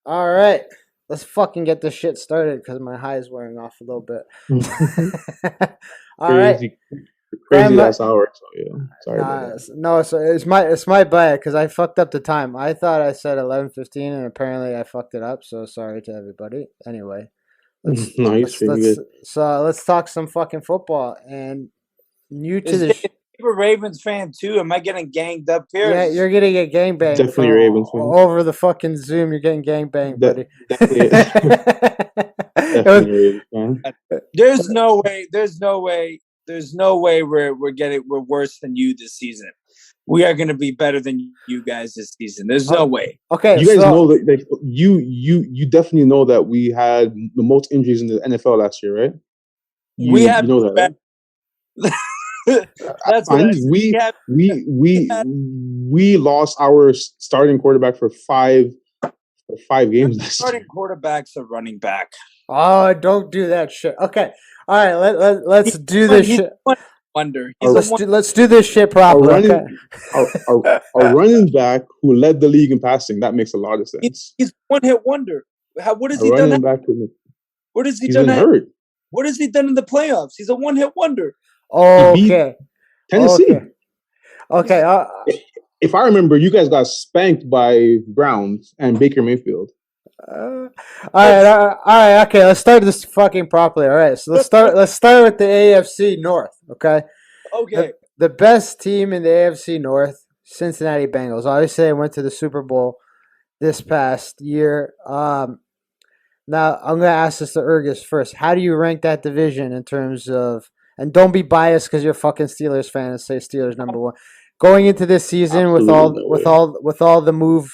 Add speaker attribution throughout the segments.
Speaker 1: All right. Let's fucking get this shit started because my high is wearing off a little bit. All right.
Speaker 2: Crazy, crazy
Speaker 1: Grandma.
Speaker 2: last hour. So yeah, sorry about
Speaker 1: Nah,
Speaker 2: that.
Speaker 1: no, it's my bad because I fucked up the time. I thought I said 11:15 and apparently I fucked it up. So sorry to everybody. Anyway, let's
Speaker 2: No, he's
Speaker 1: let's
Speaker 2: pretty
Speaker 1: let's
Speaker 2: good.
Speaker 1: so let's talk some fucking football and new to
Speaker 3: Is
Speaker 1: the.
Speaker 3: Dave a Ravens fan too? Am I getting ganged up here?
Speaker 1: Yeah, you're gonna get gangbanged
Speaker 2: Definitely a
Speaker 1: from
Speaker 2: Ravens fan.
Speaker 1: over the fucking Zoom. You're getting gangbanged, buddy.
Speaker 2: Definitely,
Speaker 1: It was-
Speaker 2: definitely a Ravens fan.
Speaker 3: There's no way. We're worse than you this season. We are going to be better than you guys this season. There's no way.
Speaker 1: Okay,
Speaker 2: You guys know that, like, you definitely know that we had the most injuries in the NFL last year, right?
Speaker 3: We have
Speaker 2: you know that, right?
Speaker 3: That's what I said.
Speaker 2: We lost our starting quarterback for five games this
Speaker 3: Starting quarterbacks are running back.
Speaker 1: Oh, don't do that shit. Okay, all right. Let's do this shit.
Speaker 3: Wonder.
Speaker 1: Let's do this shit properly.
Speaker 2: Our running back who led the league in passing. That makes a lot of sense.
Speaker 3: He's one-hit wonder. What has
Speaker 2: Our
Speaker 3: he done?
Speaker 2: running back.
Speaker 3: What has he
Speaker 2: He's
Speaker 3: done?
Speaker 2: been hurt.
Speaker 3: What has he done in the playoffs? He's a one-hit wonder.
Speaker 1: Okay.
Speaker 2: Tennessee.
Speaker 1: Okay.
Speaker 2: If I remember, you guys got spanked by Browns and Baker Mayfield.
Speaker 1: All right. Okay, let's start this fucking properly. All right, so let's start with the AFC North. Okay.
Speaker 3: Okay.
Speaker 1: The best team in the AFC North, Cincinnati Bengals. Obviously, they went to the Super Bowl this past year. Now I'm gonna ask this to Ergys first. How do you rank that division in terms of? And don't be biased because you're a fucking Steelers fan and say Steelers number one. Going into this season
Speaker 2: Absolutely
Speaker 1: with all the moves,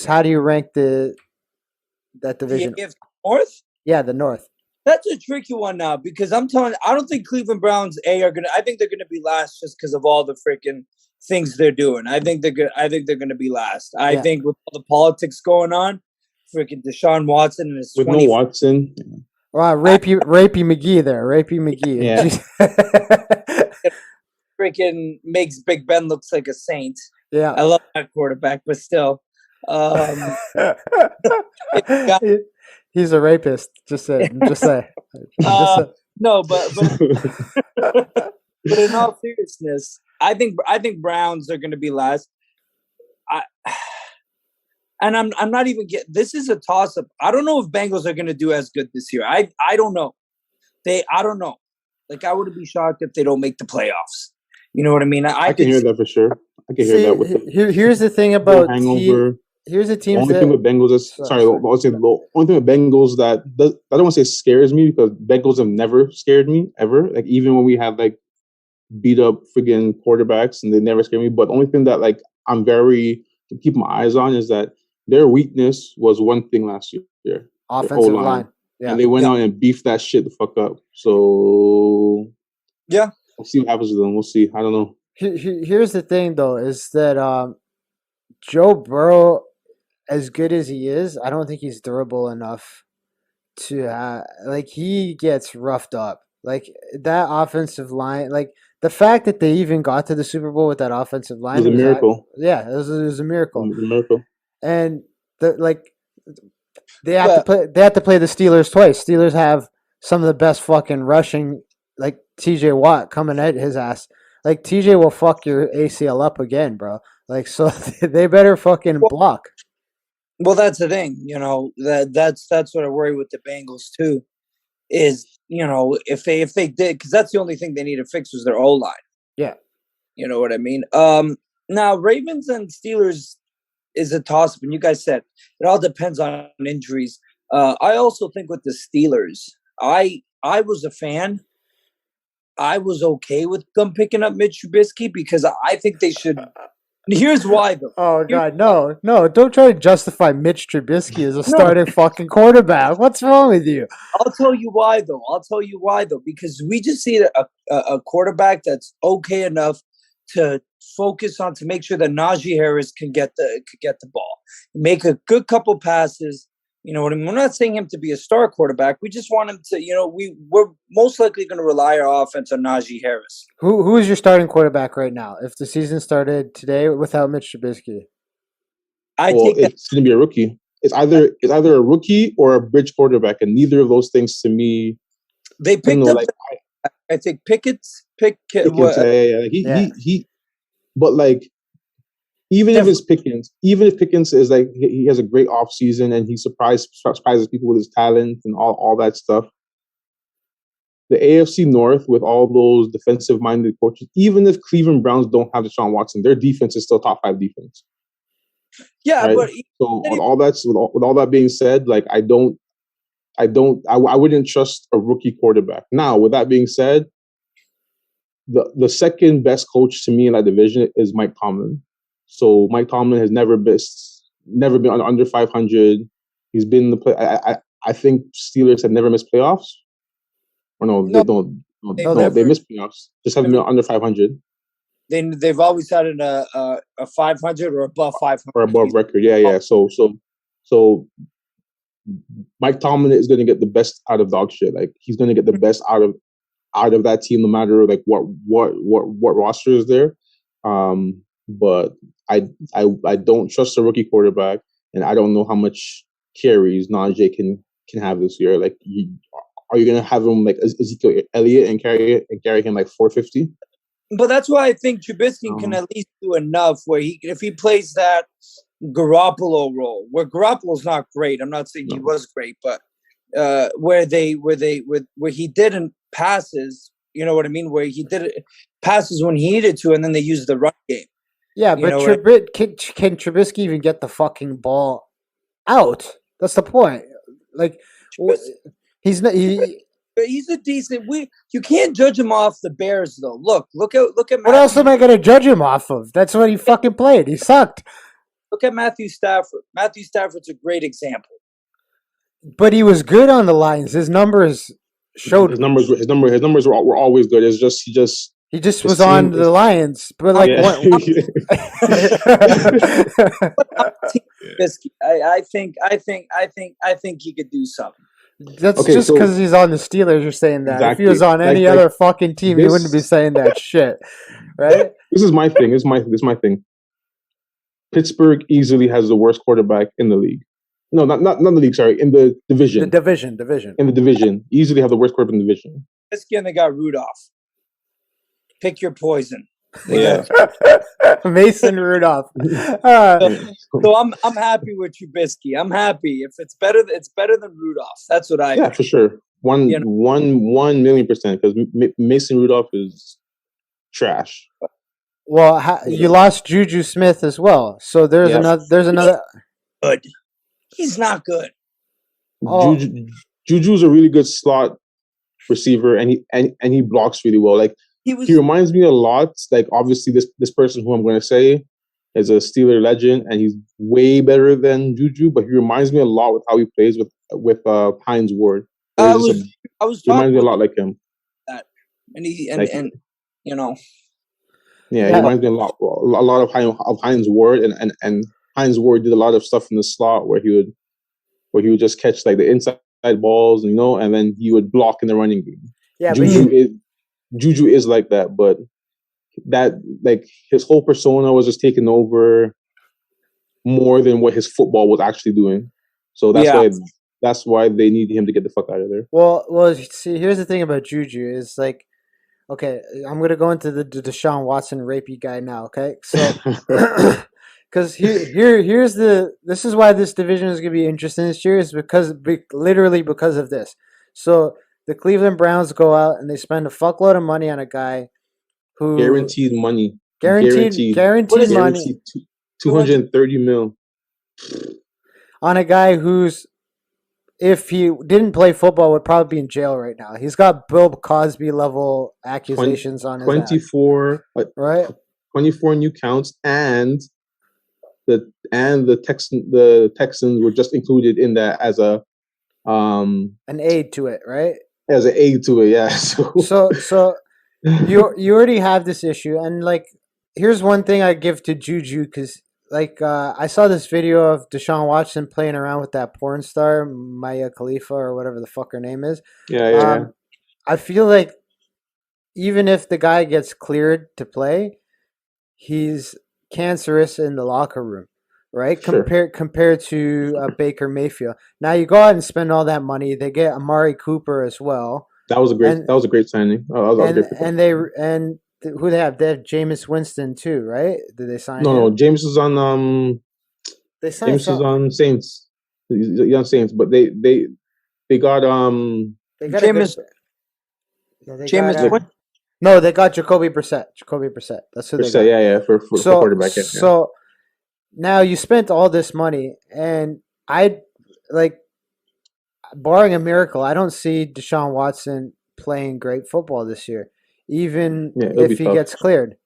Speaker 1: how do you rank that division?
Speaker 3: The AFC North?
Speaker 1: Yeah, the North.
Speaker 3: That's a tricky one now because I don't think Cleveland Browns I think they're gonna be last just because of all the freaking things they're doing. I think they're gonna be last. I think with all the politics going on, freaking Deshaun Watson and his
Speaker 2: with no Watson.
Speaker 1: Wow, Rapey McGee there. Rapey McGee.
Speaker 2: Yeah.
Speaker 3: Freaking makes Big Ben looks like a saint.
Speaker 1: Yeah.
Speaker 3: I love that quarterback, but still.
Speaker 1: He's a rapist. Just say.
Speaker 3: No, but but in all seriousness, I think Browns are going to be last. I'm not even this is a toss up. I don't know if Bengals are going to do as good this year. I don't know. I don't know. Like I wouldn't be shocked if they don't make the playoffs. You know what I mean? I
Speaker 2: can hear that for sure. I can hear that with
Speaker 1: here's the thing about
Speaker 2: hangover.
Speaker 1: Here's the teams.
Speaker 2: The only thing with Bengals is the only thing with Bengals that I don't want to say scares me because Bengals have never scared me ever. Like even when we have like beat up friggin' quarterbacks and they never scare me. But the only thing that like I'm very to keep my eyes on is that their weakness was one thing last year.
Speaker 1: Offensive line. Yeah.
Speaker 2: And they went out and beefed that shit the fuck up. So
Speaker 3: yeah.
Speaker 2: We'll see what happens with them. We'll see. I don't know.
Speaker 1: Here's the thing, though, is that Joe Burrow, as good as he is, I don't think he's durable enough to he gets roughed up. Like that offensive line, like the fact that they even got to the Super Bowl with that offensive line
Speaker 2: was a miracle.
Speaker 1: It was a miracle.
Speaker 2: It was a miracle.
Speaker 1: And they have to play the Steelers twice. Steelers have some of the best fucking rushing. Like TJ Watt coming at his ass. Like TJ will fuck your ACL up again, bro. Like so they better fucking block.
Speaker 3: Well, that's the thing, you know, that's what I worry with the Bengals too. Is, you know, if they did, because that's the only thing they need to fix was their O line.
Speaker 1: Yeah.
Speaker 3: You know what I mean? Now Ravens and Steelers is a toss up, and you guys said it all depends on injuries. I also think with the Steelers, I was a fan. I was okay with them picking up Mitch Trubisky because I think they should. Here's why, though.
Speaker 1: Oh, God, no. Don't try to justify Mitch Trubisky as a starting fucking quarterback. What's wrong with you?
Speaker 3: I'll tell you why, though. Because we just see a quarterback that's okay enough to focus on to make sure that Najee Harris can get the ball, make a good couple passes. You know what I mean? We're not saying him to be a star quarterback. We just want him to, you know, we're most likely going to rely our offense on Najee Harris.
Speaker 1: Who is your starting quarterback right now? If the season started today without Mitch Trubisky,
Speaker 2: it's going to be a rookie. it's either a rookie or a bridge quarterback, and neither of those things to me.
Speaker 3: They
Speaker 2: I don't
Speaker 3: picked
Speaker 2: know,
Speaker 3: up.
Speaker 2: like
Speaker 3: I think Pickett's pick.
Speaker 2: Pickens, yeah. He, but like even if
Speaker 3: Never.
Speaker 2: it's Pickens, even if Pickens is like he has a great offseason and he surprises people with his talent and all that stuff. The AFC North with all those defensive minded coaches, even if Cleveland Browns don't have Deshaun Watson, their defense is still top 5 defense.
Speaker 3: Yeah,
Speaker 2: Right.
Speaker 3: but
Speaker 2: So with all that being said, like I wouldn't trust a rookie quarterback. Now, with that being said, the second best coach to me in that division is Mike Tomlin. So Mike Tomlin has never been under 500. He's been in the play. I think Steelers have never missed playoffs. Or no, they don't. No, they missed playoffs. Just haven't been under 500.
Speaker 3: They've always had a 500 or above 500
Speaker 2: or above record. Yeah. So Mike Tomlin is going to get the best out of dog shit. Like he's going to get the best out of that team, no matter like what roster is there. But I don't trust a rookie quarterback, and I don't know how much carries Najee can have this year. Like, are you going to have him like Ezekiel Elliott and carry him like 450?
Speaker 3: But that's why I think Trubisky can at least do enough where if he plays that Garoppolo role, where Garoppolo's not great. I'm not saying he was great, but where he didn't passes, you know what I mean? Where he did passes when he needed to, and then they used the run game.
Speaker 1: Yeah, but can Trubisky even get the fucking ball out? That's the point. Like, he's not.
Speaker 3: He's a decent. You can't judge him off the Bears though. Look at
Speaker 1: what else am I going to judge him off of? That's what he fucking played. He sucked.
Speaker 3: Look at Matthew Stafford. Matthew Stafford's a great example.
Speaker 1: But he was good on the Lions. His numbers showed.
Speaker 2: His numbers were always good. It's just
Speaker 1: he just was on the Lions, but like
Speaker 3: I think he could do something.
Speaker 1: That's just because he's on the Steelers. You're saying that.
Speaker 2: Exactly.
Speaker 1: If he was on any other fucking team, he wouldn't be saying that shit, right?
Speaker 2: This is my thing. This is my thing. Pittsburgh easily has the worst quarterback in the league. No, not the league. Sorry, in the division.
Speaker 1: The division.
Speaker 2: In the division, easily have the worst quarterback in the division.
Speaker 3: And they got Rudolph. Pick your poison.
Speaker 2: Yeah.
Speaker 1: Mason Rudolph.
Speaker 3: So I'm happy with Trubisky. I'm happy. If it's better than Rudolph. That's what I.
Speaker 2: Yeah,
Speaker 3: think.
Speaker 2: for sure. 1,000,000%. Because Mason Rudolph is trash.
Speaker 1: Well, you lost Juju Smith as well. So there's another.
Speaker 3: Good. He's not good.
Speaker 1: Oh.
Speaker 2: Juju's a really good slot receiver, and he blocks really well. Like he reminds me a lot. Like obviously this person who I'm going to say is a Steeler legend, and he's way better than Juju. But he reminds me a lot with how he plays with Hines Ward.
Speaker 3: I was
Speaker 2: reminds me a lot like him.
Speaker 3: That and you know.
Speaker 2: Yeah, he reminds me a lot of Hines Ward, and Hines Ward did a lot of stuff in the slot where he would just catch like the inside balls, and then he would block in the running game. Yeah, Juju is like that, but that like his whole persona was just taking over more than what his football was actually doing. So that's why they need him to get the fuck out of there.
Speaker 1: Well, see, here's the thing about Juju is like. Okay, I'm gonna go into the Deshaun Watson rapey guy now. Okay, so because this is why this division is gonna be interesting this year is literally because of this. So the Cleveland Browns go out and they spend a fuckload of money on a guy who
Speaker 2: guaranteed money,
Speaker 1: guaranteed money,
Speaker 2: $230 million
Speaker 1: on a guy who's. If he didn't play football, would probably be in jail right now. He's got Bill Cosby level accusations on his
Speaker 2: 24,
Speaker 1: ass. Right?
Speaker 2: 24 new counts, and the Texans were just included in that as an
Speaker 1: aid to it, right?
Speaker 2: As an aid to it, yeah.
Speaker 1: So you already have this issue, and like here's one thing I give to Juju because. Like, I saw this video of Deshaun Watson playing around with that porn star, Maya Khalifa, or whatever the fuck her name is.
Speaker 2: Yeah.
Speaker 1: I feel like even if the guy gets cleared to play, he's cancerous in the locker room. right?
Speaker 2: Sure.
Speaker 1: Compared to Baker Mayfield. Now you go out and spend all that money. They get Amari Cooper as well,
Speaker 2: That was a great
Speaker 1: and
Speaker 2: signing. That was a great pickup.
Speaker 1: who they have? They have Jameis Winston too, right? Did they sign him?
Speaker 2: No, James is on
Speaker 1: They signed
Speaker 2: James is
Speaker 1: some.
Speaker 2: on Saints. He's on Saints, but they got
Speaker 1: They got a good.
Speaker 3: Jameis,
Speaker 1: Yeah, they
Speaker 3: Jameis,
Speaker 1: got.
Speaker 3: what?
Speaker 1: No, they got Jacoby Brissett. That's who they got.
Speaker 2: for quarterback. Yeah.
Speaker 1: So now you spent all this money, and I like, barring a miracle, I don't see Deshaun Watson playing great football this year, even
Speaker 2: it'll be
Speaker 1: if he
Speaker 2: tough.
Speaker 1: gets cleared.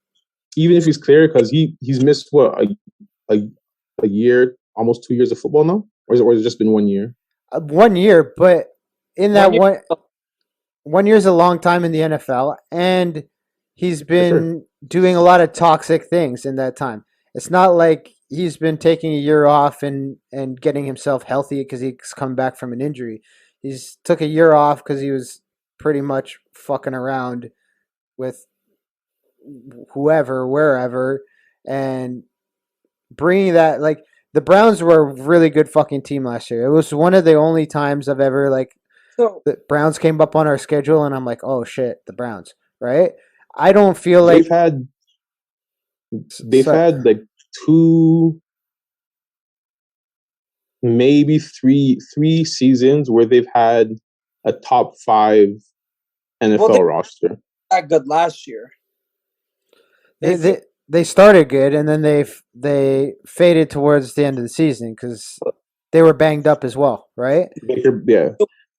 Speaker 2: Even if he's clear, because he's missed what a year, almost 2 years of football now, or is it just been 1 year?
Speaker 1: 1 year, but in that
Speaker 3: 1 year.
Speaker 1: 1 year is a long time in the NFL, and he's been doing a lot of toxic things in that time. It's not like he's been taking a year off and getting himself healthy because he's come back from an injury. He's took a year off because he was pretty much fucking around with whoever, wherever, and bringing that, like, the Browns were a really good fucking team last year. It was one of the only times I've ever, like,
Speaker 3: So
Speaker 1: the Browns came up on our schedule and I'm like, oh shit, the Browns, right? I don't feel like
Speaker 2: they've had like two, maybe three seasons where they've had a top 5 NFL roster.
Speaker 3: That good last year.
Speaker 1: They started good and then they faded towards the end of the season because they were banged up as well, right?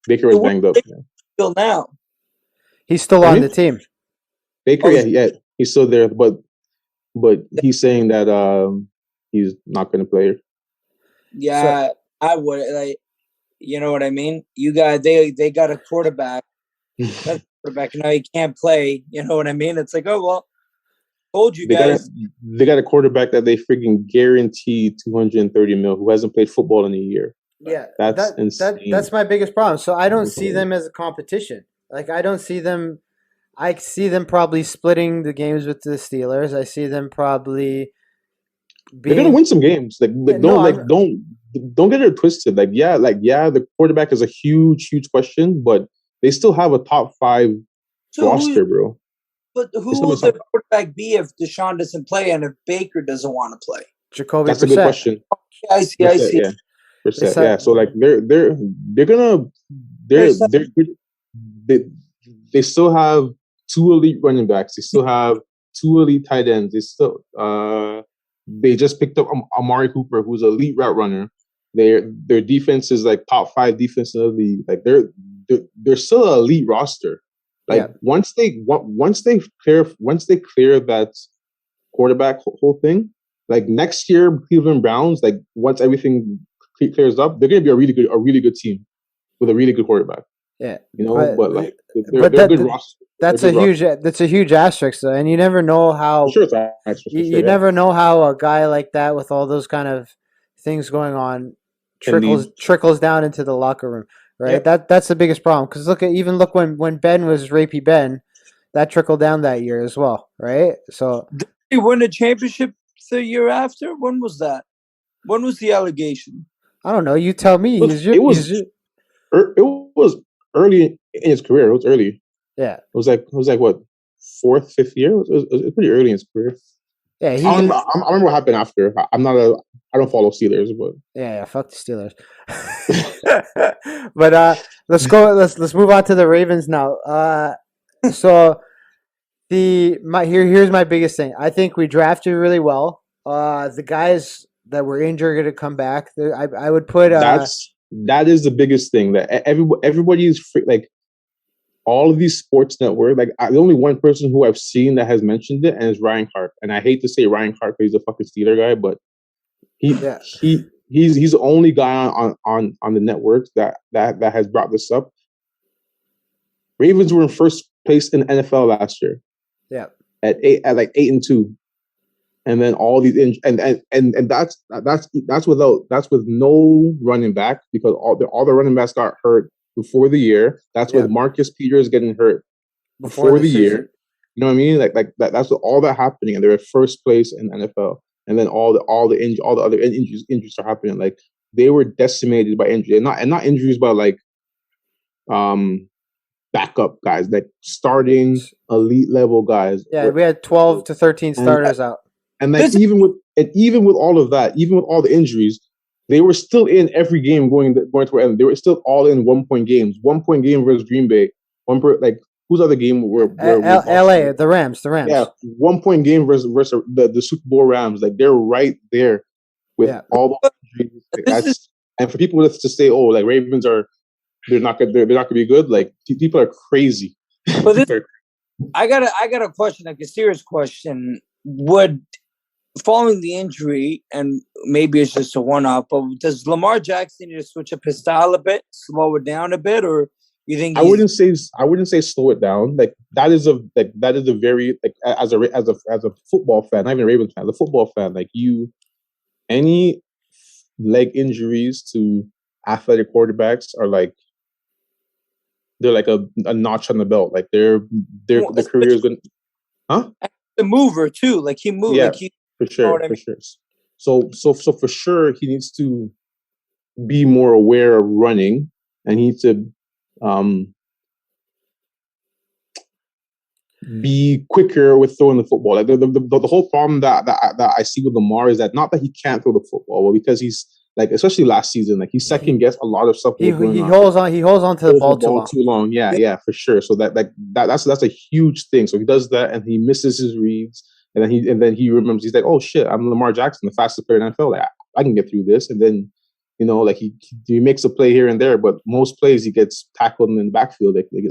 Speaker 2: Baker was banged up.
Speaker 3: Still now,
Speaker 1: he's still on the team.
Speaker 2: Baker, he's still there, but he's saying that he's not going to play.
Speaker 3: Yeah, I would, like, you know what I mean. You got they got a quarterback. That quarterback now he can't play. You know what I mean? It's like, oh well, told you guys.
Speaker 2: They got a quarterback that they freaking guaranteed $230 million who hasn't played football in a year.
Speaker 1: Yeah,
Speaker 2: that's insane.
Speaker 1: That's my biggest problem. So I don't see them as a competition. Like, I don't see them. I see them probably splitting the games with the Steelers. I see them probably.
Speaker 2: They're gonna win some games. Don't get it twisted. The quarterback is a huge question, but they still have a top 5 roster, bro.
Speaker 3: But who will the quarterback be if Deshaun doesn't play and if Baker doesn't want to play?
Speaker 1: Jacoby
Speaker 2: That's
Speaker 1: Brissett.
Speaker 2: a good question.
Speaker 3: I see.
Speaker 2: Yeah. Brissett, yeah. So like they still have 2 elite running backs. They still have 2 elite tight ends. They just picked up Amari Cooper, who's an elite route runner. Their defense is like top 5 defense in the league. Like they're still an elite roster. Like once they clear that quarterback whole thing, like next year Cleveland Browns, like once everything clears up, they're gonna be a really good team with a really good quarterback.
Speaker 1: Yeah,
Speaker 2: but like they're a good roster.
Speaker 1: That's a huge asterisk, though, and you never know how.
Speaker 2: Sure, it's an asterisk.
Speaker 1: You never know how a guy like that with all those kind of things going on trickles down into the locker room, right?
Speaker 2: Yeah.
Speaker 1: That's the biggest problem. Because look when Ben was rapey Ben, that trickled down that year as well, right? So
Speaker 3: did he win a championship the year after? When was that? When was the allegation?
Speaker 1: I don't know. You tell me.
Speaker 2: It was early in his career. It was early.
Speaker 1: Yeah.
Speaker 2: It was like what, 4th, 5th year? It was pretty early in his career.
Speaker 1: Yeah,
Speaker 2: I remember what happened after. I don't follow Steelers, but
Speaker 1: yeah, fuck the Steelers. But let's move on to the Ravens now. So here's my biggest thing. I think we drafted really well. The guys that were injured are going to come back. I would put
Speaker 2: that is the biggest thing, that everybody's like all of these sports networks. Like the only one person who I've seen that has mentioned it, and is Ryan Clark. And I hate to say Ryan Clark because he's a fucking Steeler guy, but he's the only guy on the networks that has brought this up. Ravens were in first place in NFL last year.
Speaker 1: Yeah, at
Speaker 2: 8-2. And then all these and that's with no running back, because all the running backs got hurt before the year. That's with Marcus Peters getting hurt before the year. You know what I mean? Like that's all that happening, and they're at first place in the NFL. and then all the other injuries are happening. Like they were decimated by injury, and not injuries, but like backup guys, like starting elite level guys.
Speaker 1: Yeah, we had 12 to 13 starters out.
Speaker 2: And like even with all of that, even with all the injuries, they were still in every game going to the end. They were still all in 1-point games. 1-point game versus Green Bay. Whose other game were
Speaker 1: LA, the Rams.
Speaker 2: Yeah, 1-point game versus the Super Bowl Rams. Like they're right there with all the injuries. And for people to say, oh, like Ravens they're not good, they're not gonna be good. Like people are crazy.
Speaker 3: But I got a question, like a serious question. Would, following the injury, and maybe it's just a one-off, but does Lamar Jackson need to switch up his style a bit, slow it down a bit, or you think
Speaker 2: I wouldn't say slow it down. Like that is a very, like as a football fan, not even a Ravens fan, the football fan, like any leg injuries to athletic quarterbacks are like they're like a notch on the belt. Like their career is going, huh?
Speaker 3: The mover too, like he moved, like he.
Speaker 2: For sure, for sure. So for sure, he needs to be more aware of running, and he needs to be quicker with throwing the football. Like the whole problem that I see with Lamar is that not that he can't throw the football, but because he's like, especially last season, like he second guessed a lot of stuff.
Speaker 1: He holds on to the ball
Speaker 2: too long. Yeah, for sure. So that's a huge thing. So he does that, and he misses his reads. And then he remembers, he's like, oh shit, I'm Lamar Jackson, the fastest player in the NFL. Like, I can get through this. And then, like he makes a play here and there, but most plays he gets tackled in the backfield. Like you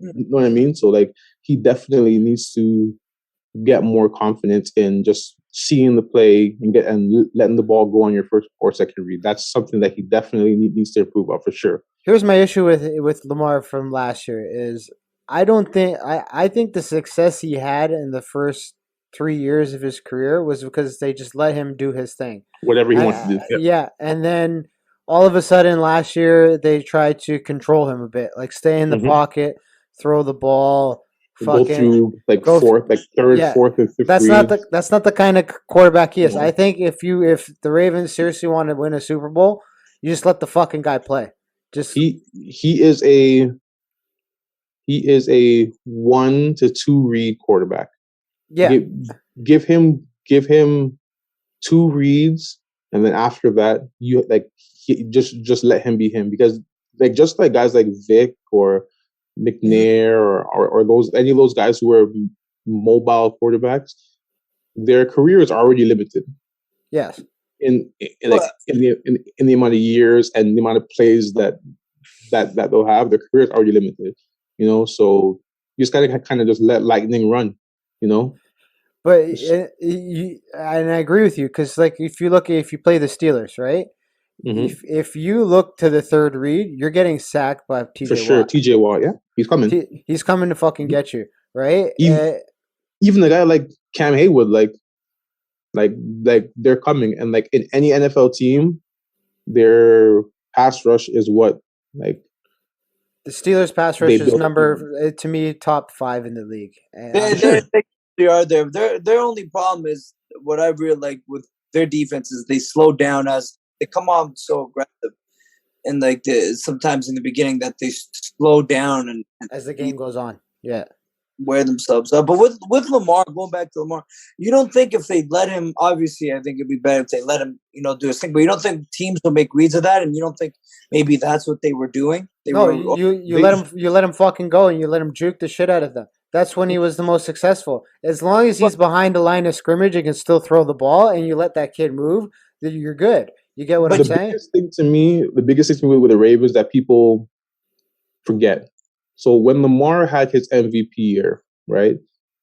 Speaker 2: know what I mean? So like he definitely needs to get more confidence in just seeing the play and letting the ball go on your first or second read. That's something that he definitely needs to improve on for sure.
Speaker 1: Here's my issue with Lamar from last year is I think the success he had in the first 3 years of his career was because they just let him do his thing.
Speaker 2: Whatever he wants to do.
Speaker 1: Yeah. And then all of a sudden last year they tried to control him a bit, like stay in the pocket, throw the ball,
Speaker 2: go through third, fourth, and fifth.
Speaker 1: That's not the kind of quarterback he is. I think if the Ravens seriously want to win a Super Bowl, you just let the fucking guy play. Just
Speaker 2: he is a 1 to 2 read quarterback.
Speaker 1: Yeah.
Speaker 2: Give him 2 reads, and then after that, just let him be him, because just like guys like Vic or McNair or any of those guys who are mobile quarterbacks, their career is already limited.
Speaker 1: Yes.
Speaker 2: In the amount of years and the amount of plays that they'll have, their career is already limited. So you just gotta kind of just let lightning run.
Speaker 1: But and I agree with you, because like if you play the Steelers, right? Mm-hmm. If you look to the third read, you're getting sacked by TJ Watt.
Speaker 2: For sure, TJ Watt, yeah, he's coming.
Speaker 1: He's coming to fucking get you, right?
Speaker 2: Even a guy like Cam Haywood, like they're coming, and like in any NFL team, their pass rush is what like.
Speaker 1: The Steelers' pass rush is to me, top 5 in the league.
Speaker 3: They are there. Their only problem is what I really like with their defense is they slow down as they come on so aggressive, and like sometimes in the beginning that they slow down and
Speaker 1: as the game goes on,
Speaker 3: wear themselves up. But with Lamar, going back to Lamar, you don't think if they let him? Obviously, I think it'd be better if they let him, do his thing. But you don't think teams will make reads of that, and you don't think maybe that's what they were doing?
Speaker 1: You let him fucking go, and you let him juke the shit out of them. That's when he was the most successful. As long as he's behind the line of scrimmage and can still throw the ball, and you let that kid move, then you're good. You get what I'm saying?
Speaker 2: The biggest thing to me with the Ravens that people forget. So when Lamar had his MVP year, right,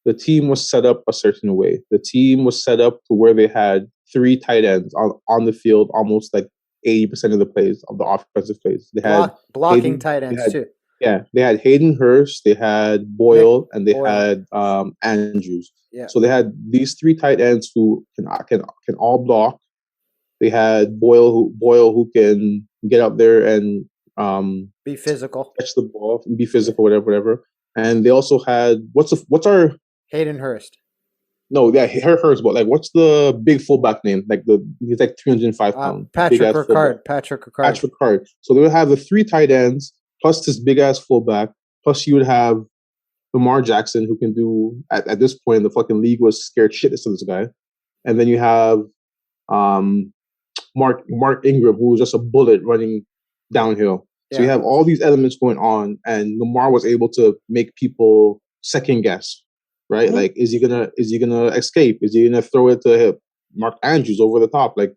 Speaker 2: the team was set up a certain way. The team was set up to where they had 3 tight ends on the field, almost like 80% of the plays, of the offensive plays. They had
Speaker 1: blocking tight ends too.
Speaker 2: Yeah, they had Hayden Hurst, they had Boyle, and they had Andrews.
Speaker 1: Yeah.
Speaker 2: So they had these 3 tight ends who can all block. They had Boyle who can get up there and
Speaker 1: be physical,
Speaker 2: catch the ball, be physical, whatever. And they also had what's our
Speaker 1: Hayden Hurst.
Speaker 2: No, yeah, hers. But like, what's the big fullback name? Like he's like 305 pounds, big
Speaker 1: Patrick
Speaker 2: ass fullback.
Speaker 1: Ricard. Patrick Ricard.
Speaker 2: Patrick Ricard. So they would have the 3 tight ends plus this big ass fullback. Plus you would have Lamar Jackson, who can do at this point the fucking league was scared shitless of this guy, and then you have um, Mark Ingram, who was just a bullet running downhill. So you have all these elements going on, and Lamar was able to make people second guess, right? Mm-hmm. Like, is he gonna escape? Is he gonna throw it to Mark Andrews over the top? Like,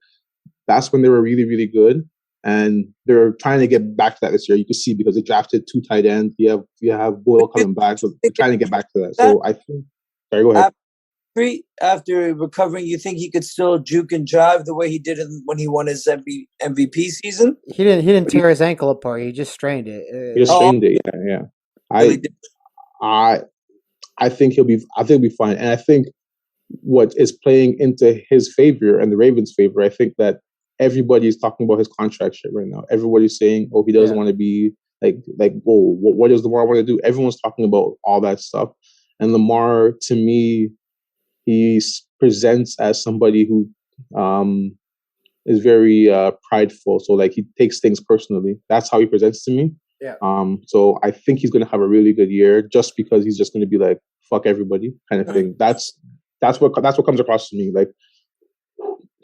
Speaker 2: that's when they were really, really good, and they're trying to get back to that this year. You can see because they drafted 2 tight ends. You have Boyle coming back, so they're trying to get back to that. So I think. Sorry, go ahead.
Speaker 3: After recovering, you think he could still juke and jive the way he did when he won his MVP season?
Speaker 1: He didn't tear his ankle apart. He just strained it.
Speaker 2: He just strained it. Yeah. I think he'll be fine, and I think what is playing into his favor and the Ravens' favor. I think that everybody's talking about his contract shit right now. Everybody's saying, "Oh, he doesn't want to be like, whoa, what does Lamar want to do?" Everyone's talking about all that stuff, and Lamar, to me, he presents as somebody who is very prideful. So like he takes things personally. That's how he presents to me.
Speaker 1: Yeah.
Speaker 2: So I think he's going to have a really good year just because he's just going to be like fuck everybody kind of thing. That's what comes across to me. Like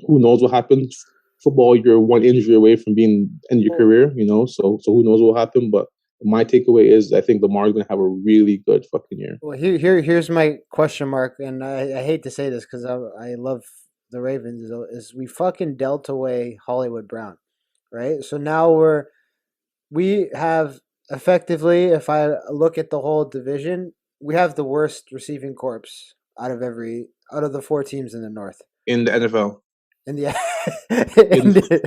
Speaker 2: who knows what happens? Football, you're one injury away from being in your career, you know. So who knows what will happen? But my takeaway is I think Lamar's going to have a really good fucking year.
Speaker 1: Well, here's my question mark, and I hate to say this because I love the Ravens, is we fucking dealt away Hollywood Brown, right? So now we have effectively, if I look at the whole division, we have the worst receiving corps out of the 4 teams in the North.
Speaker 2: In the NFL.
Speaker 1: In the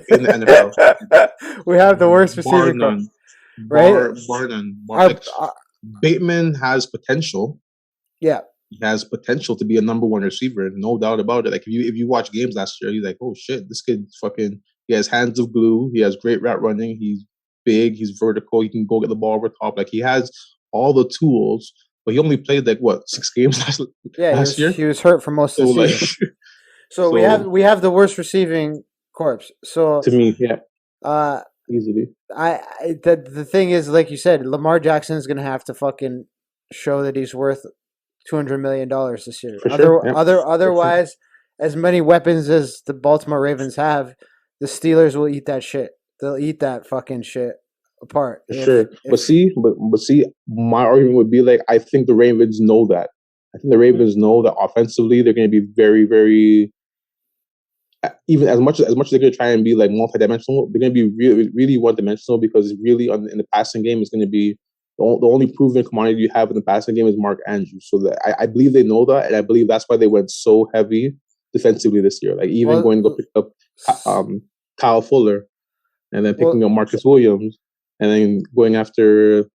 Speaker 2: NFL.
Speaker 1: We have the worst receiving corps. Right?
Speaker 2: Bar none. Bateman has potential.
Speaker 1: Yeah.
Speaker 2: He has potential to be a number 1 receiver, no doubt about it. Like if you watch games last year, you're like, oh shit, this kid fucking, he has hands of glue, he has great route running, he's big, he's vertical, he can go get the ball over top. Like he has all the tools, but he only played like 6 games last year?
Speaker 1: He was hurt for most of the season. So we have the worst receiving corps. So
Speaker 2: to me, easily.
Speaker 1: The thing is, like you said, Lamar Jackson is going to have to fucking show that he's worth $200 million this year. Otherwise, as many weapons as the Baltimore Ravens have, the Steelers will eat that shit. They'll eat that fucking shit apart.
Speaker 2: But see, my argument would be like, I think the Ravens know that. I think the Ravens know that offensively they're going to be very, very. Even as much as they're going to try and be like multidimensional, they're going to be really, really one-dimensional because really in the passing game is going to be the only proven commodity you have in the passing game is Mark Andrews. So that I believe they know that, and I believe that's why they went so heavy defensively this year. Like even going to go pick up Kyle Fuller, and then picking up Marcus Williams, and then going after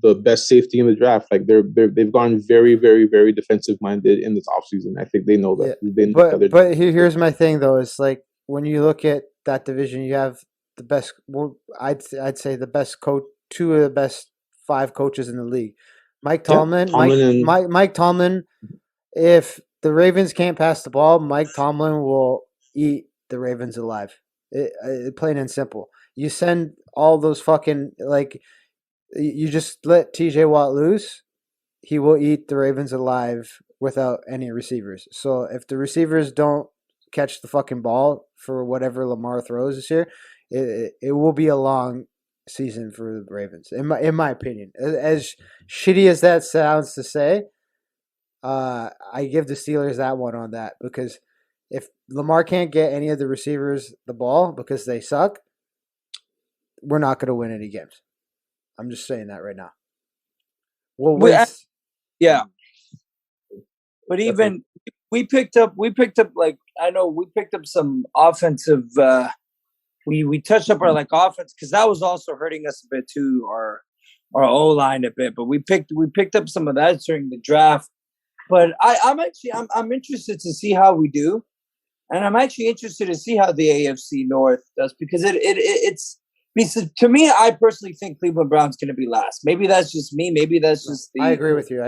Speaker 2: the best safety in the draft. Like they've gone very, very, very defensive minded in this offseason. I think they know that.
Speaker 1: Yeah. But here's my thing though. It's like when you look at that division, you have the best. Well, I'd say the best coach, 2 of the best 5 coaches in the league. Mike Tomlin. Mike Tomlin. If the Ravens can't pass the ball, Mike Tomlin will eat the Ravens alive. Plain and simple. You send all those fucking you just let TJ Watt loose, he will eat the Ravens alive without any receivers. So if the receivers don't catch the fucking ball for whatever Lamar throws this year, it will be a long season for the Ravens. In my opinion, as shitty as that sounds to say, I give the Steelers that one on that because if Lamar can't get any of the receivers the ball because they suck, we're not going to win any games. I'm just saying that right now.
Speaker 3: Yeah. But even we picked up some offensive. We touched up our offense because that was also hurting us a bit too, our O line a bit. But we picked up some of that during the draft. But I'm interested to see how we do, and I'm actually interested to see how the AFC North does because it's. To me, I personally think Cleveland Brown's going to be last. Maybe that's just me. Maybe that's just
Speaker 1: I agree with you.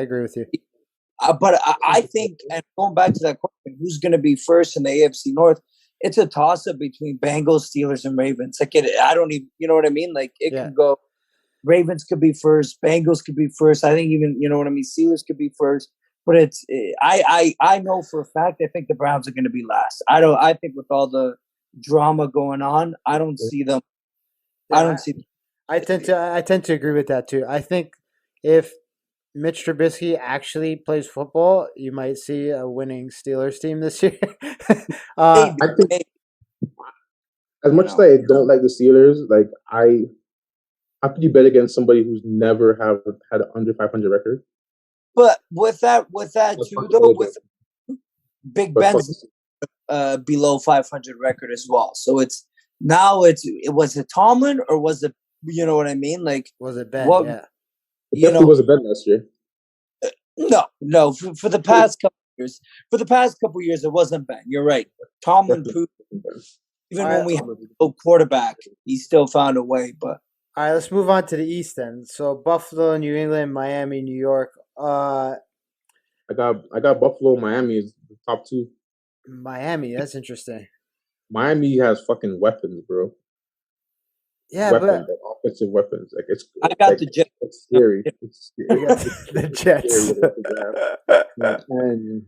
Speaker 3: But I think, and going back to that question, who's going to be first in the AFC North? It's a toss-up between Bengals, Steelers, and Ravens. Like, I don't even, you know what I mean? Like, it
Speaker 1: Yeah.
Speaker 3: could go. Ravens could be first. Bengals could be first. I think even, you know what I mean? Steelers could be first. But it's, I know for a fact, I think the Browns are going to be last. I think with all the drama going on, I don't see them. I don't see.
Speaker 1: I tend to agree with that too. I think if Mitch Trubisky actually plays football, you might see a winning Steelers team this year.
Speaker 2: I think as much as I don't like the Steelers, like how could you bet against somebody who's never had an under 500 record?
Speaker 3: But with that too, though, with Big Ben's below 500 record as well. So it's now was it Tomlin or was it, you know what I mean? Like,
Speaker 1: was it Ben?
Speaker 3: What,
Speaker 1: yeah,
Speaker 2: it definitely was a bet last year.
Speaker 3: No. For the past couple years, it wasn't Ben. You're right. Tomlin proved, even when we had no quarterback, he still found a way. But
Speaker 1: all right, let's move on to the East then. So Buffalo, New England, Miami, New York.
Speaker 2: I got Buffalo, Miami is the top two.
Speaker 1: Miami, that's interesting.
Speaker 2: Miami has fucking weapons, bro.
Speaker 1: Yeah,
Speaker 2: weapons, like offensive weapons. Like
Speaker 3: I got
Speaker 2: like,
Speaker 3: the Jets.
Speaker 2: It's scary. It's scary.
Speaker 1: The Jets.
Speaker 2: And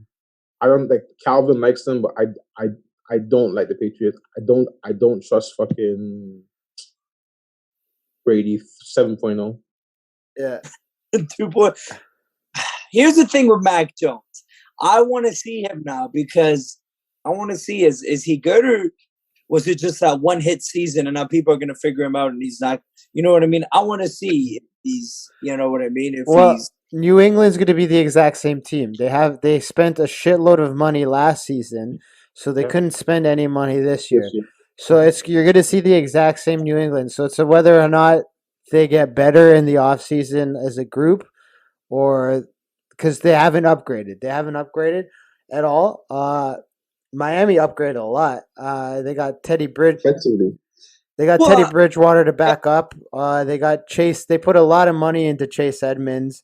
Speaker 2: I don't like Calvin likes them, but I don't like the Patriots. I don't trust fucking Brady 7.0.
Speaker 1: Yeah.
Speaker 3: 2. Here's the thing with Mac Jones. I want to see him now because I want to see is he good or was it just that one hit season and now people are going to figure him out and he's not, you know what I mean? I want to see if he's, you know what I mean? If he's
Speaker 1: New England's going to be the exact same team. They spent a shitload of money last season, so they couldn't spend any money this year. So you're going to see the exact same New England. So it's whether or not they get better in the offseason as a group or because they haven't upgraded. They haven't upgraded at all. Miami upgraded a lot. They got Teddy Bridgewater to back up. They got Chase. They put a lot of money into Chase Edmonds,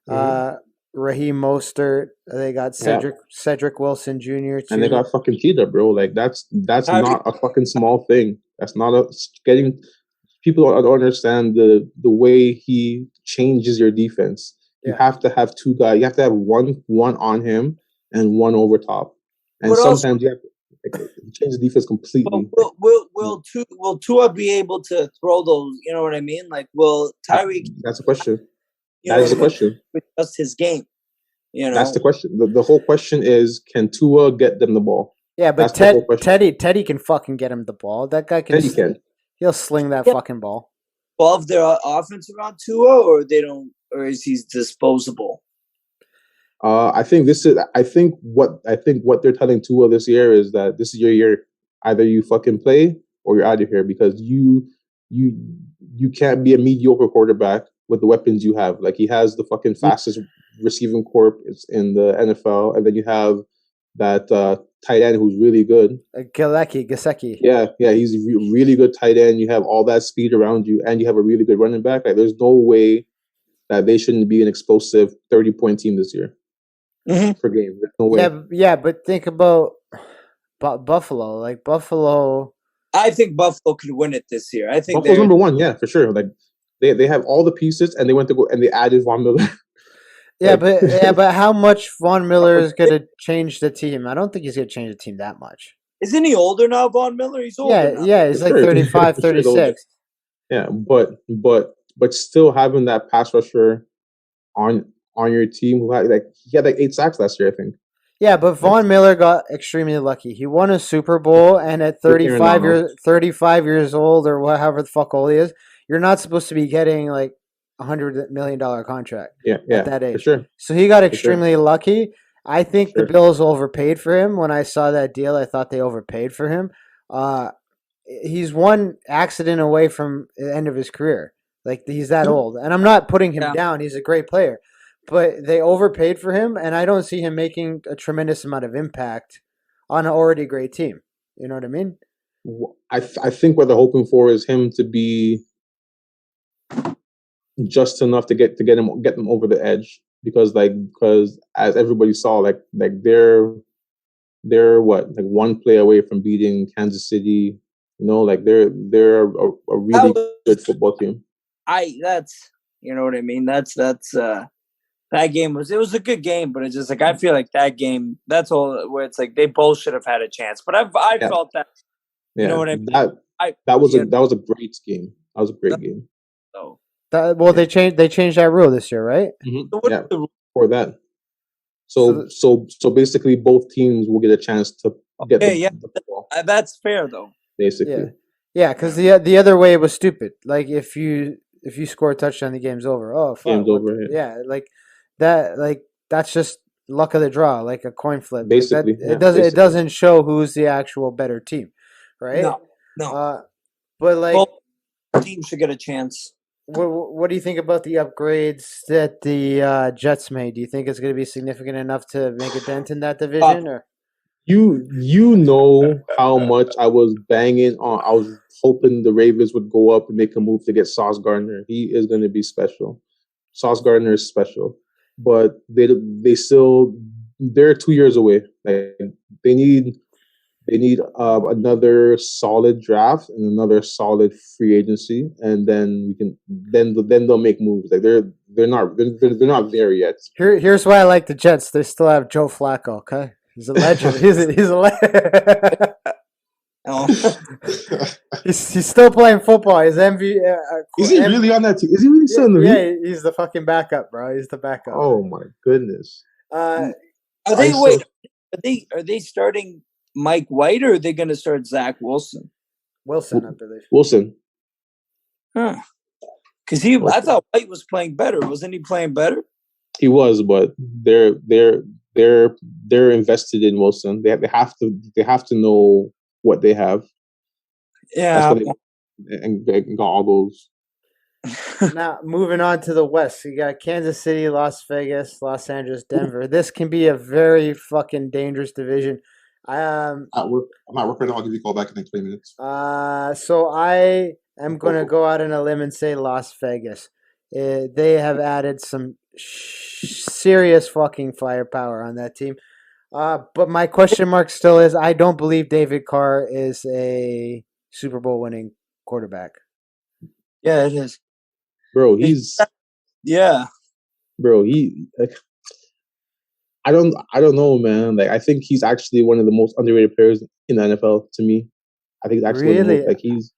Speaker 1: Raheem Mostert. They got Cedric Wilson Jr. too.
Speaker 2: And they got fucking Cheetah, bro. Like that's not a fucking small thing. That's not getting. People don't understand the way he changes your defense. You have to have two guys. You have to have one on him and one over top. And sometimes you have to change the defense completely.
Speaker 3: Will Tua be able to throw those? You know what I mean? Like, will Tyreek?
Speaker 2: That's the question. That is the question.
Speaker 3: Just his game. You know,
Speaker 2: that's the question. The whole question is, can Tua get them the ball?
Speaker 1: Yeah, but Teddy can fucking get him the ball. That guy can.
Speaker 2: Teddy can.
Speaker 1: He'll sling that fucking ball.
Speaker 3: Above their offense around Tua, or they don't, or is he disposable?
Speaker 2: I think what they're telling Tua this year is that this is your year. Either you fucking play or you're out of here because you can't be a mediocre quarterback with the weapons you have. Like he has the fucking fastest receiving corps in the NFL, and then you have that tight end who's really good.
Speaker 1: Gesicki.
Speaker 2: Yeah, he's a really good tight end. You have all that speed around you, and you have a really good running back. Like there's no way that they shouldn't be an explosive 30-point team this year. Per game. There's no way.
Speaker 1: Yeah, but think about Buffalo. Like Buffalo,
Speaker 3: I think Buffalo could win it this year. I think
Speaker 2: Buffalo's number one. Yeah, for sure. Like they have all the pieces, and they went to go and they added Von Miller.
Speaker 1: but how much Von Miller is going to change the team? I don't think he's going to change the team that much.
Speaker 3: Isn't he older now, Von Miller? He's older now.
Speaker 1: Yeah, he's like 35, 36.
Speaker 2: Yeah, but still having that pass rusher on your team who had he had 8 sacks last year, I think.
Speaker 1: Yeah, but Von Miller got extremely lucky. He won a Super Bowl, and at 35 years old or whatever the fuck old he is, you're not supposed to be getting like $100 million contract at that age.
Speaker 2: For sure.
Speaker 1: So he got extremely lucky. I think the Bills overpaid for him. When I saw that deal, I thought they overpaid for him. He's one accident away from the end of his career. Like he's that old, and I'm not putting him down. He's a great player, but they overpaid for him, and I don't see him making a tremendous amount of impact on an already great team. You know what I mean?
Speaker 2: I think what they're hoping for is him to be just enough to get them over the edge. because as everybody saw, like they're what, like one play away from beating Kansas City. You know, like they're a really good football team.
Speaker 3: That's, you know what I mean. That game was a good game, but it's just like I feel like that game. That's all where it's like they both should have had a chance. But I felt that. You know what I mean.
Speaker 2: That was a great game. That was a great game.
Speaker 3: So
Speaker 1: they changed that rule this year, right?
Speaker 2: Mm-hmm. Yeah, for that. So basically, both teams will get a chance to get the ball.
Speaker 3: That's fair, though.
Speaker 2: Basically,
Speaker 1: yeah, because the other way was stupid. Like if you score a touchdown, the game's over. Oh, fuck.
Speaker 2: Game's over.
Speaker 1: Yeah, like that. Like that's just luck of the draw, like a coin flip.
Speaker 2: Basically,
Speaker 1: like it doesn't show who's the actual better team, right?
Speaker 3: No.
Speaker 1: But like
Speaker 3: both teams should get a chance.
Speaker 1: What do you think about the upgrades that the Jets made? Do you think it's going to be significant enough to make a dent in that division? Or
Speaker 2: you know how much I was banging on. I was hoping the Ravens would go up and make a move to get Sauce Gardner. He is going to be special. Sauce Gardner is special, but they're 2 years away. Like, they need another solid draft and another solid free agency, and then they'll make moves. Like they're not there yet.
Speaker 1: Here's why I like the Jets. They still have Joe Flacco. Okay, he's a legend. he's a legend. he's still playing football. He's MVP.
Speaker 2: Is he really on that team? Is he really still in the league?
Speaker 1: Yeah, he's the fucking backup, bro. He's the backup.
Speaker 2: Oh my goodness.
Speaker 3: Are they starting Mike White, or are they going to start Zach Wilson?
Speaker 1: Wilson, I believe.
Speaker 2: Wilson.
Speaker 3: Huh. Because I thought White was playing better. Wasn't he playing better?
Speaker 2: He was, but they're invested in Wilson. They have to know what they have.
Speaker 3: Yeah.
Speaker 2: And got all those.
Speaker 1: Now, moving on to the West, you got Kansas City, Las Vegas, Los Angeles, Denver. This can be a very fucking dangerous division.
Speaker 4: I'm at work right now. I'll give you a call back in like 20 minutes.
Speaker 1: So I am going to go out on a limb and say Las Vegas. They have added some serious fucking firepower on that team. But my question mark still is, I don't believe David Carr is a Super Bowl winning quarterback.
Speaker 3: Yeah, it is.
Speaker 2: Bro, he's I don't know, man. Like, I think he's actually one of the most underrated players in the NFL to me. I think he's actually he's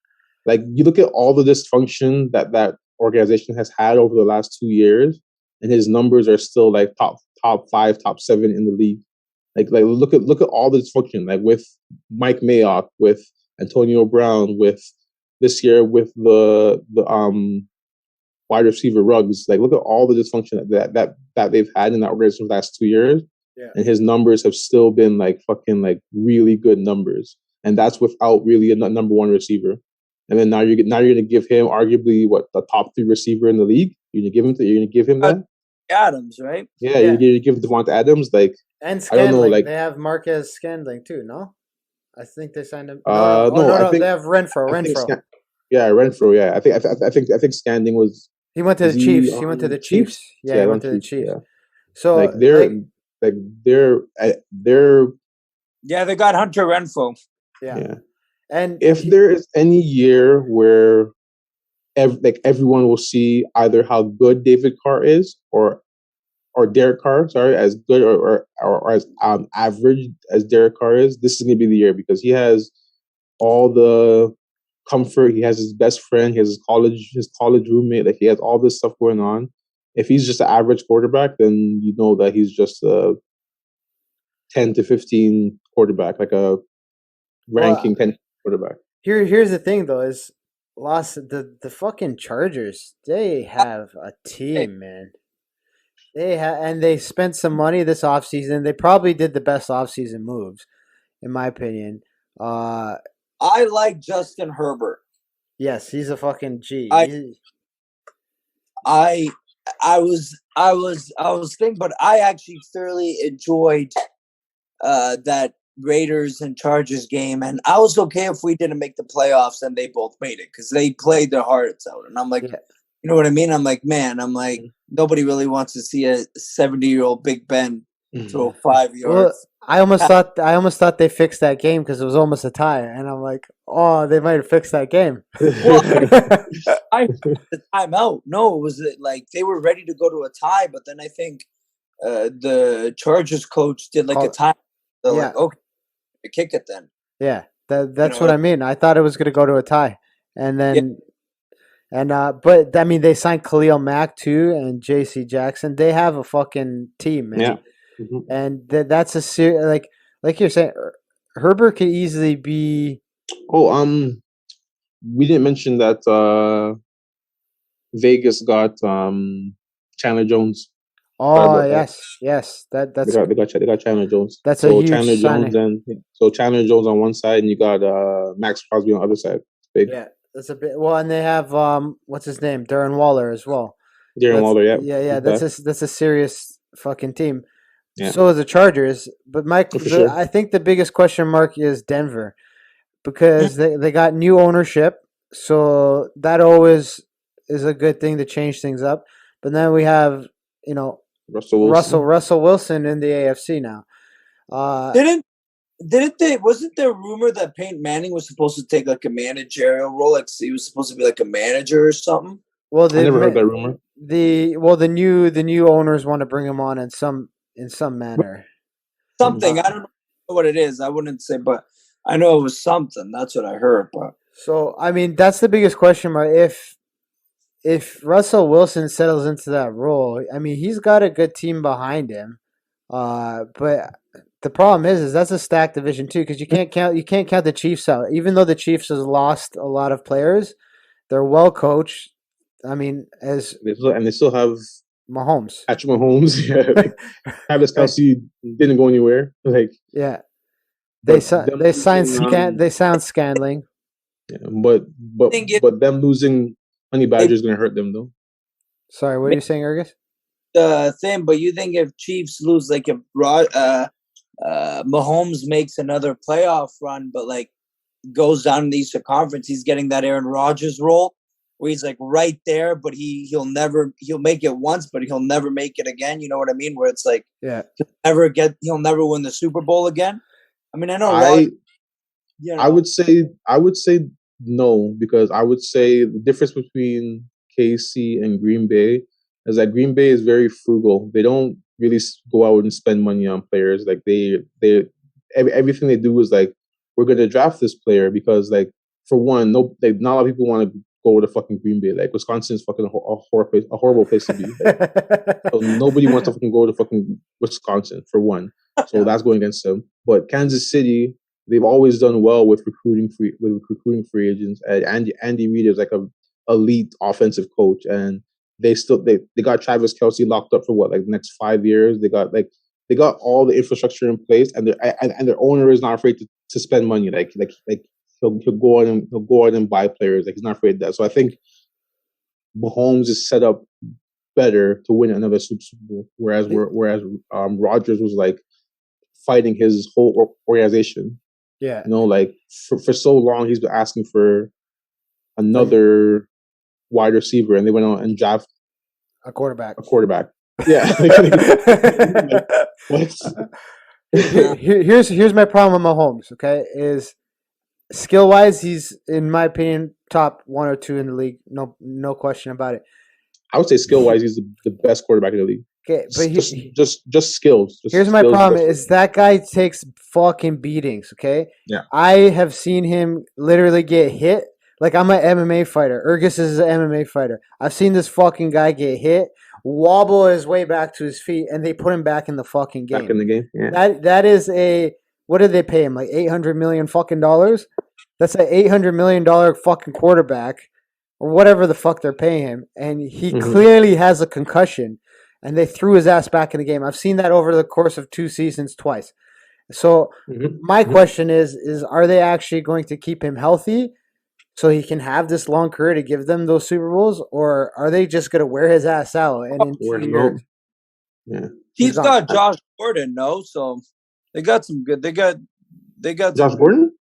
Speaker 2: like, you look at all the dysfunction that organization has had over the last 2 years, and his numbers are still like top 5, top 7 in the league. Like look at all the dysfunction, like with Mike Mayock, with Antonio Brown, with this year with the wide receiver Ruggs. Like, look at all the dysfunction that they've had in that organization for the last 2 years.
Speaker 1: Yeah.
Speaker 2: And his numbers have still been like fucking like really good numbers. And that's without really a number one receiver. And then now you're gonna give him arguably the top 3 receiver in the league. You're gonna give him that?
Speaker 3: Adams, right?
Speaker 2: Yeah, you're gonna give Devonta Adams, like,
Speaker 1: and Scandling.
Speaker 2: I don't know, like,
Speaker 1: they have Marquez Scandling too, no? I think they signed him.
Speaker 2: No,
Speaker 1: they have Renfro.
Speaker 2: Renfro. Yeah. I think Standing was.
Speaker 1: He went to the Chiefs. He went to the Chiefs. Yeah, he went to the Chiefs.
Speaker 2: Yeah.
Speaker 1: So
Speaker 2: like they're.
Speaker 3: Yeah, they got Hunter Renfro.
Speaker 1: Yeah. And
Speaker 2: if there is any year where everyone will see either how good David Carr is or Derek Carr, as good or as average as Derek Carr is, this is going to be the year, because he has all the comfort. He has his best friend. He has his college roommate. Like, he has all this stuff going on. If he's just an average quarterback, then you know that he's just a 10 to 15 quarterback, like a ranking 10 quarterback.
Speaker 1: Here's the thing, though, is the fucking Chargers. They have a team, man. They spent some money this offseason. They probably did the best offseason moves, in my opinion.
Speaker 3: I like Justin Herbert.
Speaker 1: Yes, he's a fucking G.
Speaker 3: I was thinking, but I actually thoroughly enjoyed that Raiders and Chargers game, and I was okay if we didn't make the playoffs and they both made it, because they played their hearts out. And I'm like, You know what I mean? I'm like, man, nobody really wants to see a 70-year-old Big Ben throw 5
Speaker 1: Well,
Speaker 3: yards.
Speaker 1: I almost thought they fixed that game because it was almost a tie, and I'm like, oh, they might have fixed that game.
Speaker 3: Well, I heard the timeout. No, it was like they were ready to go to a tie, but then I think the Chargers coach did like a tie. They're
Speaker 1: Yeah.
Speaker 3: like, okay, kick it then.
Speaker 1: Yeah, that's
Speaker 3: know
Speaker 1: what
Speaker 3: what
Speaker 1: I mean. I thought it was going to go to a tie, and then but I mean they signed Khalil Mack too and J.C. Jackson. They have a fucking team, man.
Speaker 2: Yeah. Mhm.
Speaker 1: And that's a like you're saying, Herbert could easily be.
Speaker 2: Oh, we didn't mention that Vegas got Chandler Jones.
Speaker 1: Oh
Speaker 2: about that.
Speaker 1: yes, that's
Speaker 2: They got Chandler Jones.
Speaker 1: that's a
Speaker 2: So
Speaker 1: huge
Speaker 2: Chandler
Speaker 1: signing.
Speaker 2: Jones Chandler Jones on one side, and you got Max Crosby on the other side. Big.
Speaker 1: Yeah, that's a bit. Well, and they have what's his name, Darren Waller as well.
Speaker 2: Darren Waller, yeah.
Speaker 1: Yeah. That's a serious fucking team.
Speaker 2: Yeah.
Speaker 1: So are the Chargers, but
Speaker 2: sure.
Speaker 1: I think the biggest question mark is Denver because they got new ownership, so that always is a good thing to change things up. But then we have Russell Wilson in the AFC now.
Speaker 3: Didn't they? Wasn't there a rumor that Peyton Manning was supposed to take like a managerial role? Like he was supposed to be like a manager or something.
Speaker 1: Well,
Speaker 2: I never heard that rumor.
Speaker 1: The new owners want to bring him on in some manner.
Speaker 3: Something I don't know what it is. I wouldn't say, but I know it was something. That's what I heard. But
Speaker 1: so I mean, that's the biggest question mark. If Russell Wilson settles into that role, I mean, he's got a good team behind him. But the problem is that's a stacked division too, because you can't count the Chiefs out. Even though the Chiefs has lost a lot of players, they're well coached. I mean,
Speaker 2: they still have
Speaker 1: Mahomes.
Speaker 2: Patrick Mahomes. Yeah, like, Travis Kelce didn't go anywhere. Like
Speaker 1: they sound Scandling.
Speaker 2: Yeah, but them losing Honey Badger is going to hurt them though.
Speaker 1: Sorry, what are you saying, Ergys?
Speaker 3: Thing, but you think if Chiefs lose, like if Mahomes makes another playoff run, but like goes down in the Eastern Conference, he's getting that Aaron Rodgers role where he's like right there, but he'll make it once, but he'll never make it again. You know what I mean? Where it's like he'll never win the Super Bowl again. I mean, I know.
Speaker 2: I would say no, because I would say the difference between KC and Green Bay is that Green Bay is very frugal. They don't really go out and spend money on players. Like everything they do is like, we're going to draft this player because, like, for one, not a lot of people want to go to fucking Green Bay. Like, Wisconsin is fucking a horrible place to be. Like, so nobody wants to fucking go to fucking Wisconsin, for one. So that's going against them. But Kansas City, they've always done well with recruiting free agents. And Andy Reid is like a elite offensive coach, and they got Travis Kelce locked up for what, like the next 5 years. They got all the infrastructure in place, and their owner is not afraid to spend money. Like he'll go out and buy players. Like, he's not afraid of that. So I think Mahomes is set up better to win another Super Bowl, whereas Rodgers was like fighting his whole organization.
Speaker 1: Yeah,
Speaker 2: like for so long he's been asking for another wide receiver, and they went out and drafted
Speaker 1: a quarterback.
Speaker 2: Yeah.
Speaker 1: Here's my problem with Mahomes. Okay, is skill wise, he's, in my opinion, top 1 or 2 in the league. No question about it.
Speaker 2: I would say skill wise, he's the best quarterback in the league.
Speaker 1: Okay, but
Speaker 2: just skills.
Speaker 1: Here's my problem: is that guy takes fucking beatings. Okay,
Speaker 2: yeah,
Speaker 1: I have seen him literally get hit. Like, I'm an MMA fighter. Ergys is an MMA fighter. I've seen this fucking guy get hit, wobble his way back to his feet, and they put him back in the fucking game.
Speaker 2: Back in the game, yeah.
Speaker 1: That is what did they pay him? Like $800 million fucking dollars? That's an $800 million fucking quarterback, or whatever the fuck they're paying him, and he clearly has a concussion. And they threw his ass back in the game. I've seen that over the course of 2 seasons twice. So my question is are they actually going to keep him healthy so he can have this long career to give them those Super Bowls? Or are they just going to wear his ass out? And in 2 years,
Speaker 3: he's got Josh Gordon, no? So they got some good. They got
Speaker 2: Josh Gordon?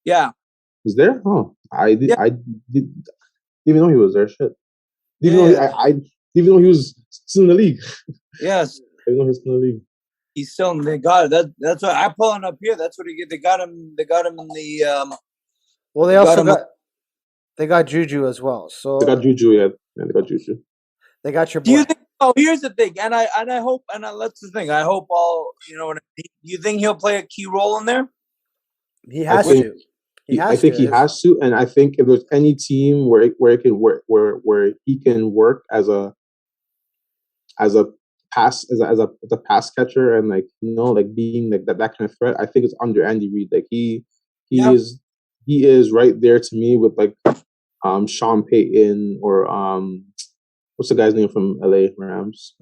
Speaker 3: Yeah.
Speaker 2: He's there? Oh, I didn't even know he was there. Shit. Even though he was still in the league.
Speaker 3: Yes.
Speaker 2: Even though he's still in the league.
Speaker 3: He's still. They got that. That's what I'm pulling up here. That's what they got him. They got him in the.
Speaker 1: Well, they also got Juju as well. So
Speaker 2: they got Juju. Yeah, they got Juju.
Speaker 1: They got your boy.
Speaker 3: Do you think? Oh, here's the thing, and I hope, that's the thing. I hope all what I mean. You think he'll play a key role in there?
Speaker 1: He has to.
Speaker 2: I think he has to, and I think if there's any team where it can work, where he can work as a pass catcher and being that kind of threat, I think it's under Andy Reid. Like he is right there to me with Sean Payton or what's the guy's name from LA Rams?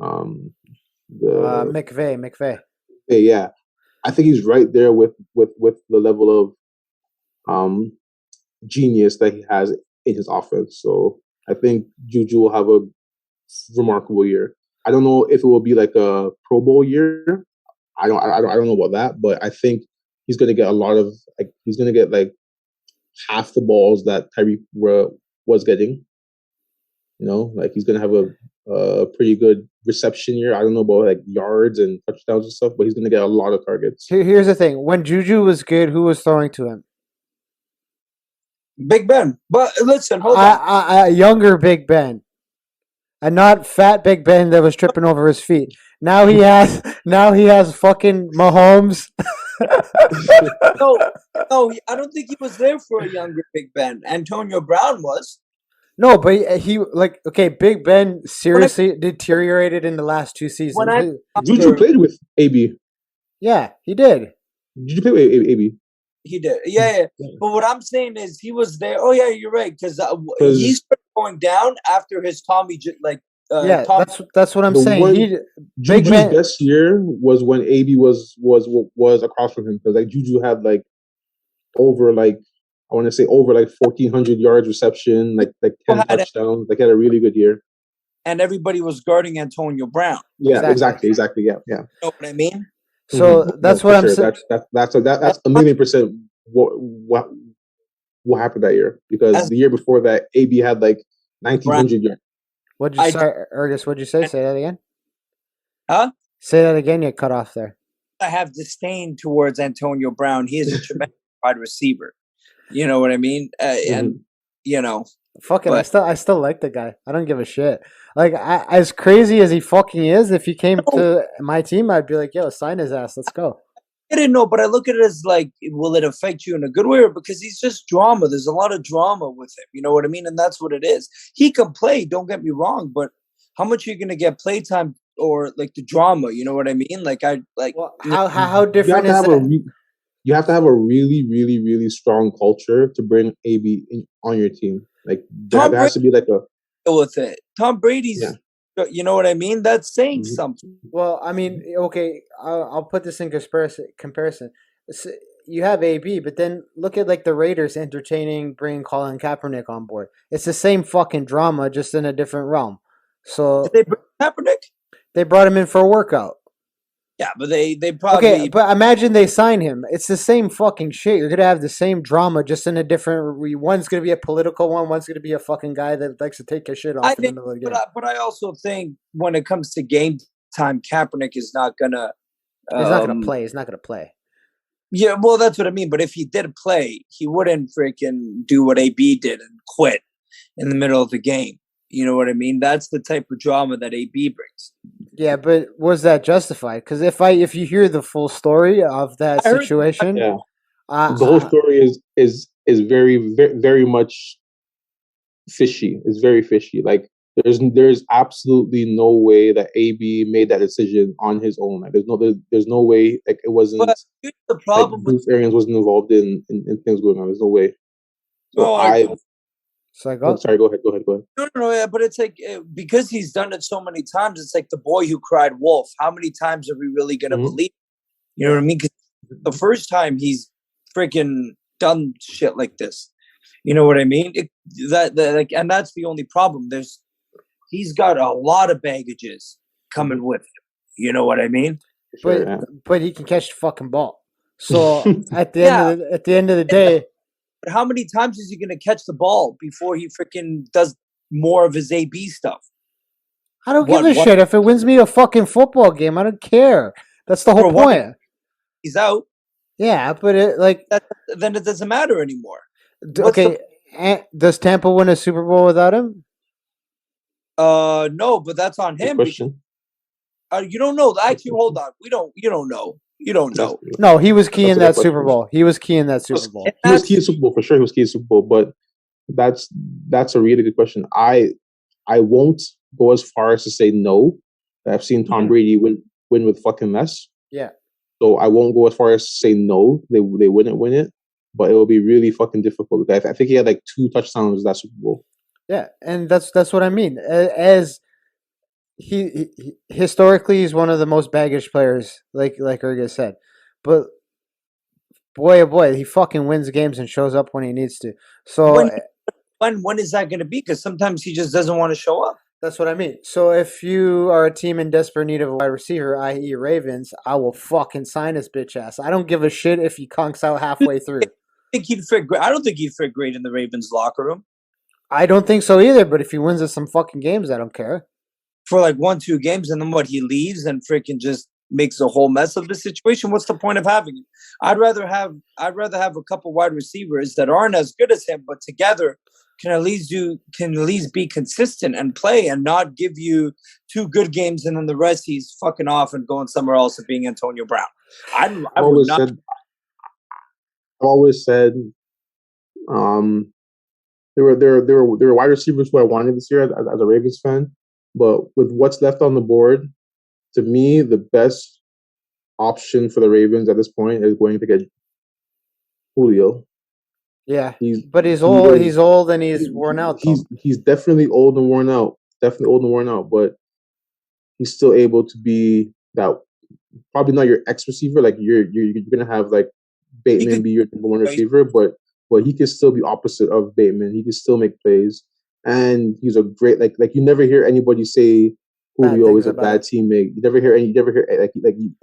Speaker 1: McVay.
Speaker 2: Yeah, I think he's right there with the level of genius that he has in his offense. So I think Juju will have a remarkable year. I don't know if it will be like a Pro Bowl year. I don't know about that, but I think he's going to get a lot of he's going to get half the balls that Tyreek was getting. He's going to have a pretty good reception year. I don't know about yards and touchdowns and stuff, but he's going to get a lot of targets.
Speaker 1: Here's the thing: when Juju was good, who was throwing to him?
Speaker 3: Big Ben. But listen, hold on.
Speaker 1: Younger Big Ben, and not fat Big Ben that was tripping over his feet. Now he has fucking Mahomes.
Speaker 3: No, I don't think he was there for a younger Big Ben. Antonio Brown was.
Speaker 1: No, but Big Ben seriously deteriorated in the last 2 seasons.
Speaker 2: Juju played with AB.
Speaker 1: Yeah, he did.
Speaker 2: Juju played with AB.
Speaker 3: He did, yeah. But what I'm saying is, he was there. Oh yeah, you're right, because he started going down after his Tommy.
Speaker 1: That's what I'm saying.
Speaker 2: Juju's best year was when AB was across from him, because Juju had over 1,400 yards reception, 10 touchdowns. He had a really good year.
Speaker 3: And everybody was guarding Antonio Brown.
Speaker 2: Yeah, exactly. Yeah. You
Speaker 3: know what I mean?
Speaker 1: So that's what I'm saying.
Speaker 2: That's 1,000,000% what happened that year, because the year before that, AB had 1,900 yards.
Speaker 1: Ergys, what'd you say? Say that again.
Speaker 3: Huh?
Speaker 1: Say that again. You cut off there.
Speaker 3: I have disdain towards Antonio Brown. He is a tremendous wide receiver. You know what I mean? And
Speaker 1: fuck it. I still like the guy. I don't give a shit. As crazy as he fucking is, if he came to my team, I'd be like, yo, sign his ass. Let's go.
Speaker 3: I didn't know, but I look at it as will it affect you in a good way, or because he's just drama? There's a lot of drama with him. You know what I mean? And that's what it is. He can play. Don't get me wrong, but how much are you going to get playtime or the drama? You know what I mean?
Speaker 1: How different is it?
Speaker 2: You have to have a really, really, really strong culture to bring AB on your team. There has to be
Speaker 3: with it. Tom Brady's, you know what I mean? That's saying something.
Speaker 1: Well, I mean, okay, I'll put this in comparison. You have AB, but then look at the Raiders entertaining bringing Colin Kaepernick on board. It's the same fucking drama, just in a different realm. So
Speaker 3: did they bring Kaepernick?
Speaker 1: They brought him in for a workout.
Speaker 3: Yeah, but they probably...
Speaker 1: Okay, but imagine they sign him. It's the same fucking shit. You're going to have the same drama, just in a different... One's going to be a political one. One's going to be a fucking guy that likes to take his shit off in the middle of the game.
Speaker 3: But I also think when it comes to game time, Kaepernick is not going to...
Speaker 1: He's not going to play. He's not going to play.
Speaker 3: Yeah, well, that's what I mean. But if he did play, he wouldn't freaking do what AB did and quit in the middle of the game. You know what I mean? That's the type of drama that AB brings.
Speaker 1: Yeah, but was that justified? Because if you hear the full story of that situation,
Speaker 2: the whole story is very, very, very much fishy. It's very fishy. There's absolutely no way that AB made that decision on his own. There's no way it wasn't.
Speaker 3: But the problem
Speaker 2: Bruce Arians wasn't involved in things going on. There's no way.
Speaker 1: So
Speaker 2: sorry, go ahead.
Speaker 3: No, but it's because he's done it so many times, it's like the boy who cried wolf. How many times are we really going to believe? You know what I mean? 'Cause the first time he's freaking done shit like this. You know what I mean? And that's the only problem. He's got a lot of baggages coming with him. You know what I mean?
Speaker 1: But he can catch the fucking ball. So at the end of the day,
Speaker 3: but how many times is he going to catch the ball before he freaking does more of his AB stuff.
Speaker 1: I don't give a shit if it wins me a fucking football game. I don't care. That's the whole point.
Speaker 3: He's out.
Speaker 1: Yeah, but
Speaker 3: then it doesn't matter anymore.
Speaker 1: Okay, does Tampa win a Super Bowl without him?
Speaker 3: No, but that's on him.
Speaker 2: Question.
Speaker 3: You don't know. Actually, hold on. You don't know. You don't know.
Speaker 1: No, he was key in that Super Bowl. He was key in that Super Bowl.
Speaker 2: He was key in Super Bowl for sure. He was key in Super Bowl, but that's a really good question. I won't go as far as to say no. I've seen Tom Brady win with fucking mess.
Speaker 1: Yeah.
Speaker 2: So I won't go as far as to say no. They wouldn't win it, but it will be really fucking difficult. I think he had like 2 touchdowns that Super Bowl.
Speaker 1: Yeah, and that's what I mean. As he historically, he's one of the most baggage players, like Ergys said. But boy, oh boy, he fucking wins games and shows up when he needs to. So
Speaker 3: when is that going to be? Because sometimes he just doesn't want to show up.
Speaker 1: That's what I mean. So if you are a team in desperate need of a wide receiver, i.e. Ravens, I will fucking sign his bitch ass. I don't give a shit if he conks out halfway through.
Speaker 3: I don't think he'd fit great in the Ravens locker room.
Speaker 1: I don't think so either, but if he wins us some fucking games, I don't care.
Speaker 3: For like 1-2 games, and then he leaves and freaking just makes a whole mess of the situation. What's the point of having him? I'd rather have a couple wide receivers that aren't as good as him, but together can at least be consistent and play and not give you 2 good games and then the rest he's fucking off and going somewhere else and being Antonio Brown. I've
Speaker 2: always said there were wide receivers who I wanted this year as a Ravens fan, but with what's left on the board, to me the best option for the Ravens at this point is going to get Julio.
Speaker 1: Yeah, but he's old. He's old and he's worn out.
Speaker 2: He's definitely old and worn out. But he's still able to be that. Probably not your X receiver. Like you're gonna have like Bateman be your number 1 receiver, but he can still be opposite of Bateman. He can still make plays, and he's a great like you never hear anybody say Julio is a bad teammate. You never hear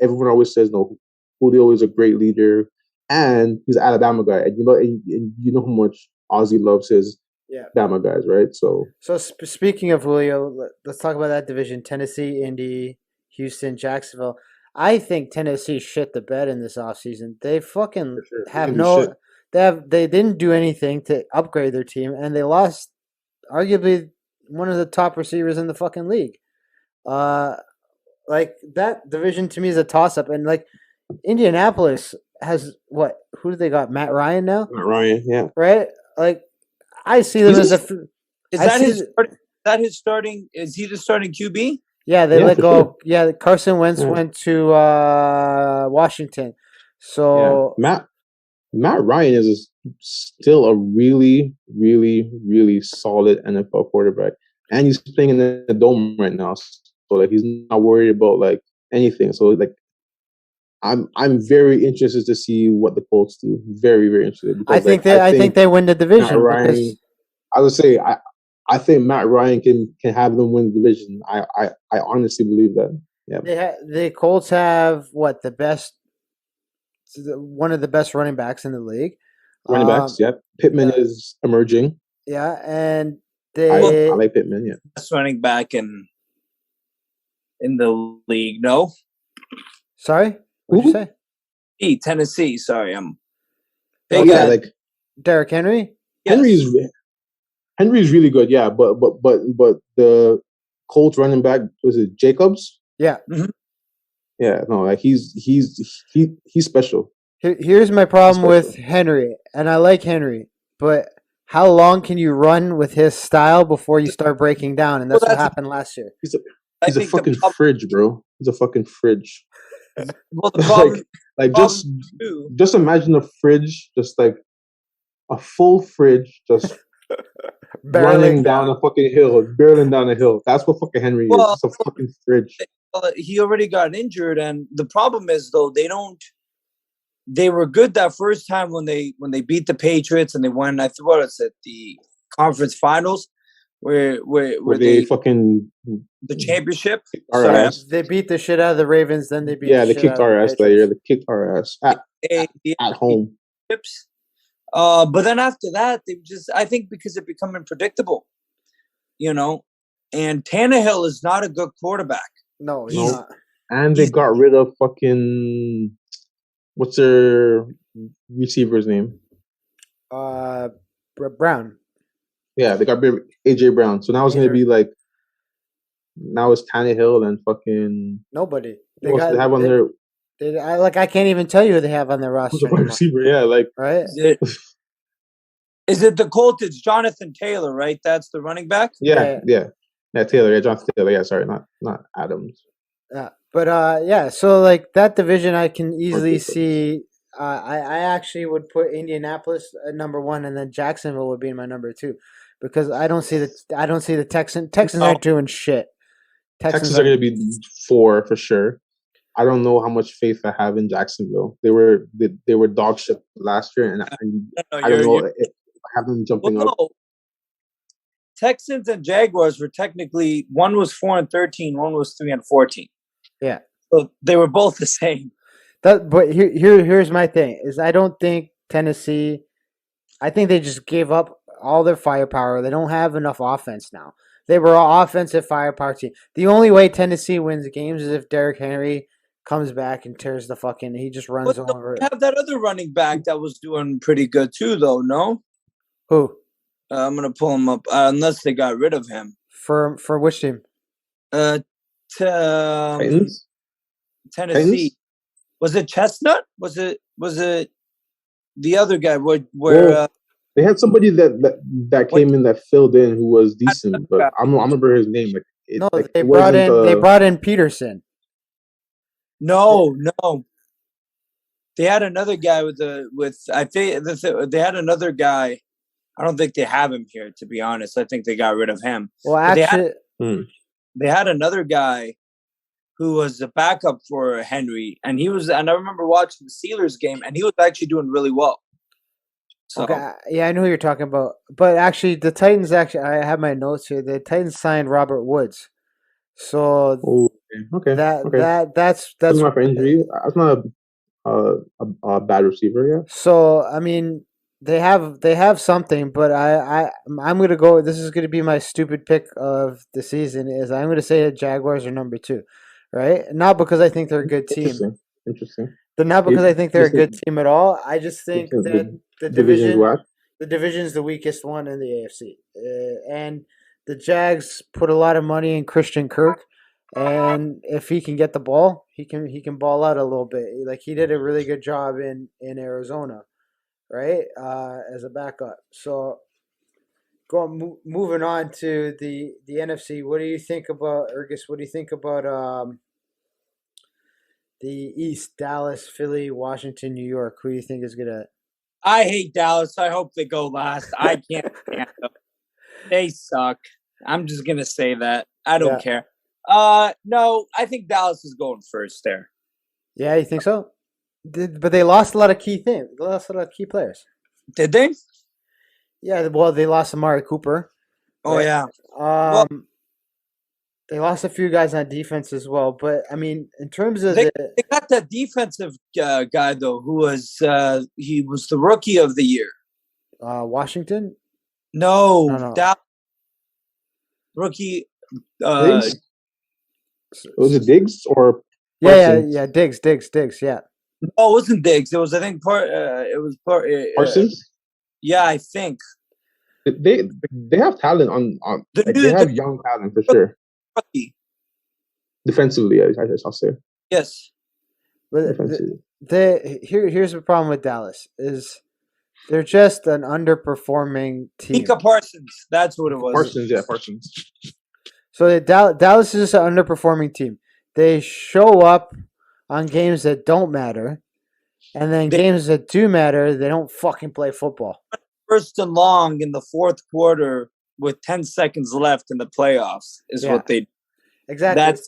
Speaker 2: everyone always says no. Julio is a great leader. And he's an Alabama guy, and you know how much Ozzy loves his Alabama guys, right? So
Speaker 1: speaking of Julio, let's talk about that division: Tennessee, Indy, Houston, Jacksonville. I think Tennessee shit the bed in this offseason. They fucking have they didn't do anything to upgrade their team, and they lost arguably one of the top receivers in the fucking league. Like that division to me is a toss up, and like Indianapolis has what? Who do they got? Matt Ryan now.
Speaker 2: Matt Ryan, yeah.
Speaker 1: Right. Like I see them as a.
Speaker 3: Is that his starting? Is he the starting QB?
Speaker 1: Yeah, they let go. Sure. Yeah, Carson Wentz went to Washington. So
Speaker 2: Matt Ryan is still a really, really, really solid NFL quarterback, and he's playing in the dome right now. So like he's not worried about like anything. So like. I'm very interested to see what the Colts do. Very, very interested.
Speaker 1: I think they win the division.
Speaker 2: Ryan, I would say I think Matt Ryan can have them win the division. I honestly believe that. Yeah.
Speaker 1: The Colts have one of the best running backs in the league.
Speaker 2: Running backs, yeah. Pittman is emerging.
Speaker 1: Yeah, and
Speaker 2: I like Pittman. Yeah,
Speaker 3: best running back in the league. No,
Speaker 1: sorry. What did you say?
Speaker 3: Tennessee. Sorry,
Speaker 2: like
Speaker 1: Derrick Henry.
Speaker 3: Yes.
Speaker 2: Henry's really good. Yeah, but the Colts running back was it Jacobs?
Speaker 1: Yeah.
Speaker 3: Mm-hmm.
Speaker 2: Yeah. No, like he's special.
Speaker 1: Here's my problem with Henry, and I like Henry, but how long can you run with his style before you start breaking down? And that's what happened last year.
Speaker 2: He's a fucking fridge, bro. He's a fucking fridge.
Speaker 3: Well, the problem,
Speaker 2: just imagine a fridge, just like a full fridge, just running down a fucking hill, barreling down a hill. That's what fucking Henry is. It's a fucking fridge.
Speaker 3: He already got injured, and the problem is though they were good that first time when they beat the Patriots and they won. I thought it's at the conference finals. Where
Speaker 2: they fucking
Speaker 3: the championship.
Speaker 1: They beat the shit out of the Ravens. Then they beat.
Speaker 2: Yeah, they kicked our ass that year. They kicked our ass at home.
Speaker 3: But then after that, I think because they're becoming predictable. and Tannehill is not a good quarterback.
Speaker 1: No, he's
Speaker 2: No.
Speaker 1: not.
Speaker 2: And they got rid of fucking what's their receiver's name?
Speaker 1: Brown.
Speaker 2: Yeah, they got rid of AJ Brown. So now it's gonna
Speaker 1: AJ.
Speaker 2: be like now it's Tannehill and fucking
Speaker 1: Nobody.
Speaker 2: who else they have on their
Speaker 1: I can't even tell you who they have on their
Speaker 2: who's
Speaker 1: roster
Speaker 2: the wide
Speaker 1: anymore.
Speaker 2: receiver? Yeah, like
Speaker 1: Right?
Speaker 3: Is it the Colts? It's Jonathan Taylor, right? That's the running back.
Speaker 2: yeah, Taylor, Jonathan Taylor. Yeah, sorry, not Adams.
Speaker 1: Yeah, but yeah. So like that division, I can easily see. I actually would put Indianapolis at number one, and then Jacksonville would be my number two, because I don't see the Texans aren't doing shit.
Speaker 2: Texans are going to be 4 for sure. I don't know how much faith I have in Jacksonville. They were dog shit last year, and I don't know if I have them jumping up.
Speaker 3: Texans and Jaguars were technically, one was 4-13, one was 3-14.
Speaker 1: Yeah,
Speaker 3: so they were both the same.
Speaker 1: But here's my thing: is I don't think Tennessee. I think they just gave up all their firepower. They don't have enough offense now. They were an offensive firepower team. The only way Tennessee wins games is if Derrick Henry comes back and tears the fucking. He just runs over.
Speaker 3: They have that other running back that was doing pretty good too, though. No,
Speaker 1: who?
Speaker 3: I'm gonna pull him up unless they got rid of him.
Speaker 1: For which team?
Speaker 2: Titans?
Speaker 3: Tennessee.
Speaker 2: Titans?
Speaker 3: Was it Chestnut? Was it the other guy? Where
Speaker 2: they had somebody that came in that filled in who was decent, but I remember his name.
Speaker 1: They brought in Peterson.
Speaker 3: No. They had another guy I think they had another guy. I don't think they have him here, to be honest. I think they got rid of him.
Speaker 1: Well, actually,
Speaker 3: they had another guy who was a backup for Henry, and I remember watching the Steelers game, and he was actually doing really well. So,
Speaker 1: okay, yeah, I know who you're talking about. But actually, the Titans I have my notes here. The Titans signed Robert Woods. So that's
Speaker 2: not for injury. That's not a bad receiver, yeah.
Speaker 1: So I mean, they have something, but I'm gonna go. This is gonna be my stupid pick of the season. Is I'm gonna say the Jaguars are number 2, right? Not because I think they're a good team.
Speaker 2: Interesting.
Speaker 1: But not because I think they're a good team at all. I just think that the division's the weakest one in the AFC, and the Jags put a lot of money in Christian Kirk. And if he can get the ball, he can ball out a little bit. Like he did a really good job in Arizona, right? As a backup. So, moving on to the NFC. What do you think about Ergys? What do you think about the East? Dallas, Philly, Washington, New York. Who do you think is gonna?
Speaker 3: I hate Dallas. I hope they go last. I can't stand them. They suck. I'm just gonna say that. I don't care. No, I think Dallas is going first there.
Speaker 1: Yeah, you think so? But they lost a lot of key things. They lost a lot of key players.
Speaker 3: Did they?
Speaker 1: Yeah, well, they lost Amari Cooper.
Speaker 3: Oh,
Speaker 1: right? Yeah. They lost a few guys on defense as well. But, I mean, in terms of
Speaker 3: they got that defensive guy, though, who was he was the rookie of the year.
Speaker 1: Washington?
Speaker 3: No. Dallas. Rookie.
Speaker 2: Was it Diggs or
Speaker 1: Parsons? Yeah, Diggs, yeah.
Speaker 3: Oh, it wasn't Diggs. It was, I think,
Speaker 2: Parsons.
Speaker 3: Yeah, I think
Speaker 2: they have talent on they have young talent for sure.
Speaker 3: Rookie.
Speaker 2: Defensively, I'll say.
Speaker 3: Yes.
Speaker 1: But here's the problem with Dallas is they're just an underperforming team.
Speaker 3: Micah Parsons, that's what it was.
Speaker 2: Parsons.
Speaker 1: So Dallas is just an underperforming team. They show up on games that don't matter, and then games that do matter, they don't fucking play football.
Speaker 3: First and long in the fourth quarter with 10 seconds left in the playoffs is what they.
Speaker 1: Exactly.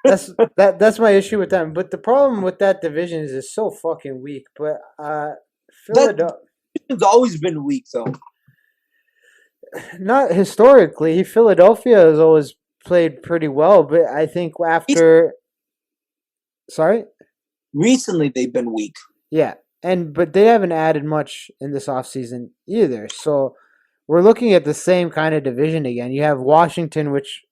Speaker 1: That's my issue with them. But the problem with that division is it's so fucking weak. But Philadelphia.
Speaker 3: It's always been weak, though.
Speaker 1: Not historically. Philadelphia has always played pretty well, but I think after. Sorry?
Speaker 3: Recently, they've been weak.
Speaker 1: Yeah, but they haven't added much in this offseason either. So we're looking at the same kind of division again. You have Washington, which,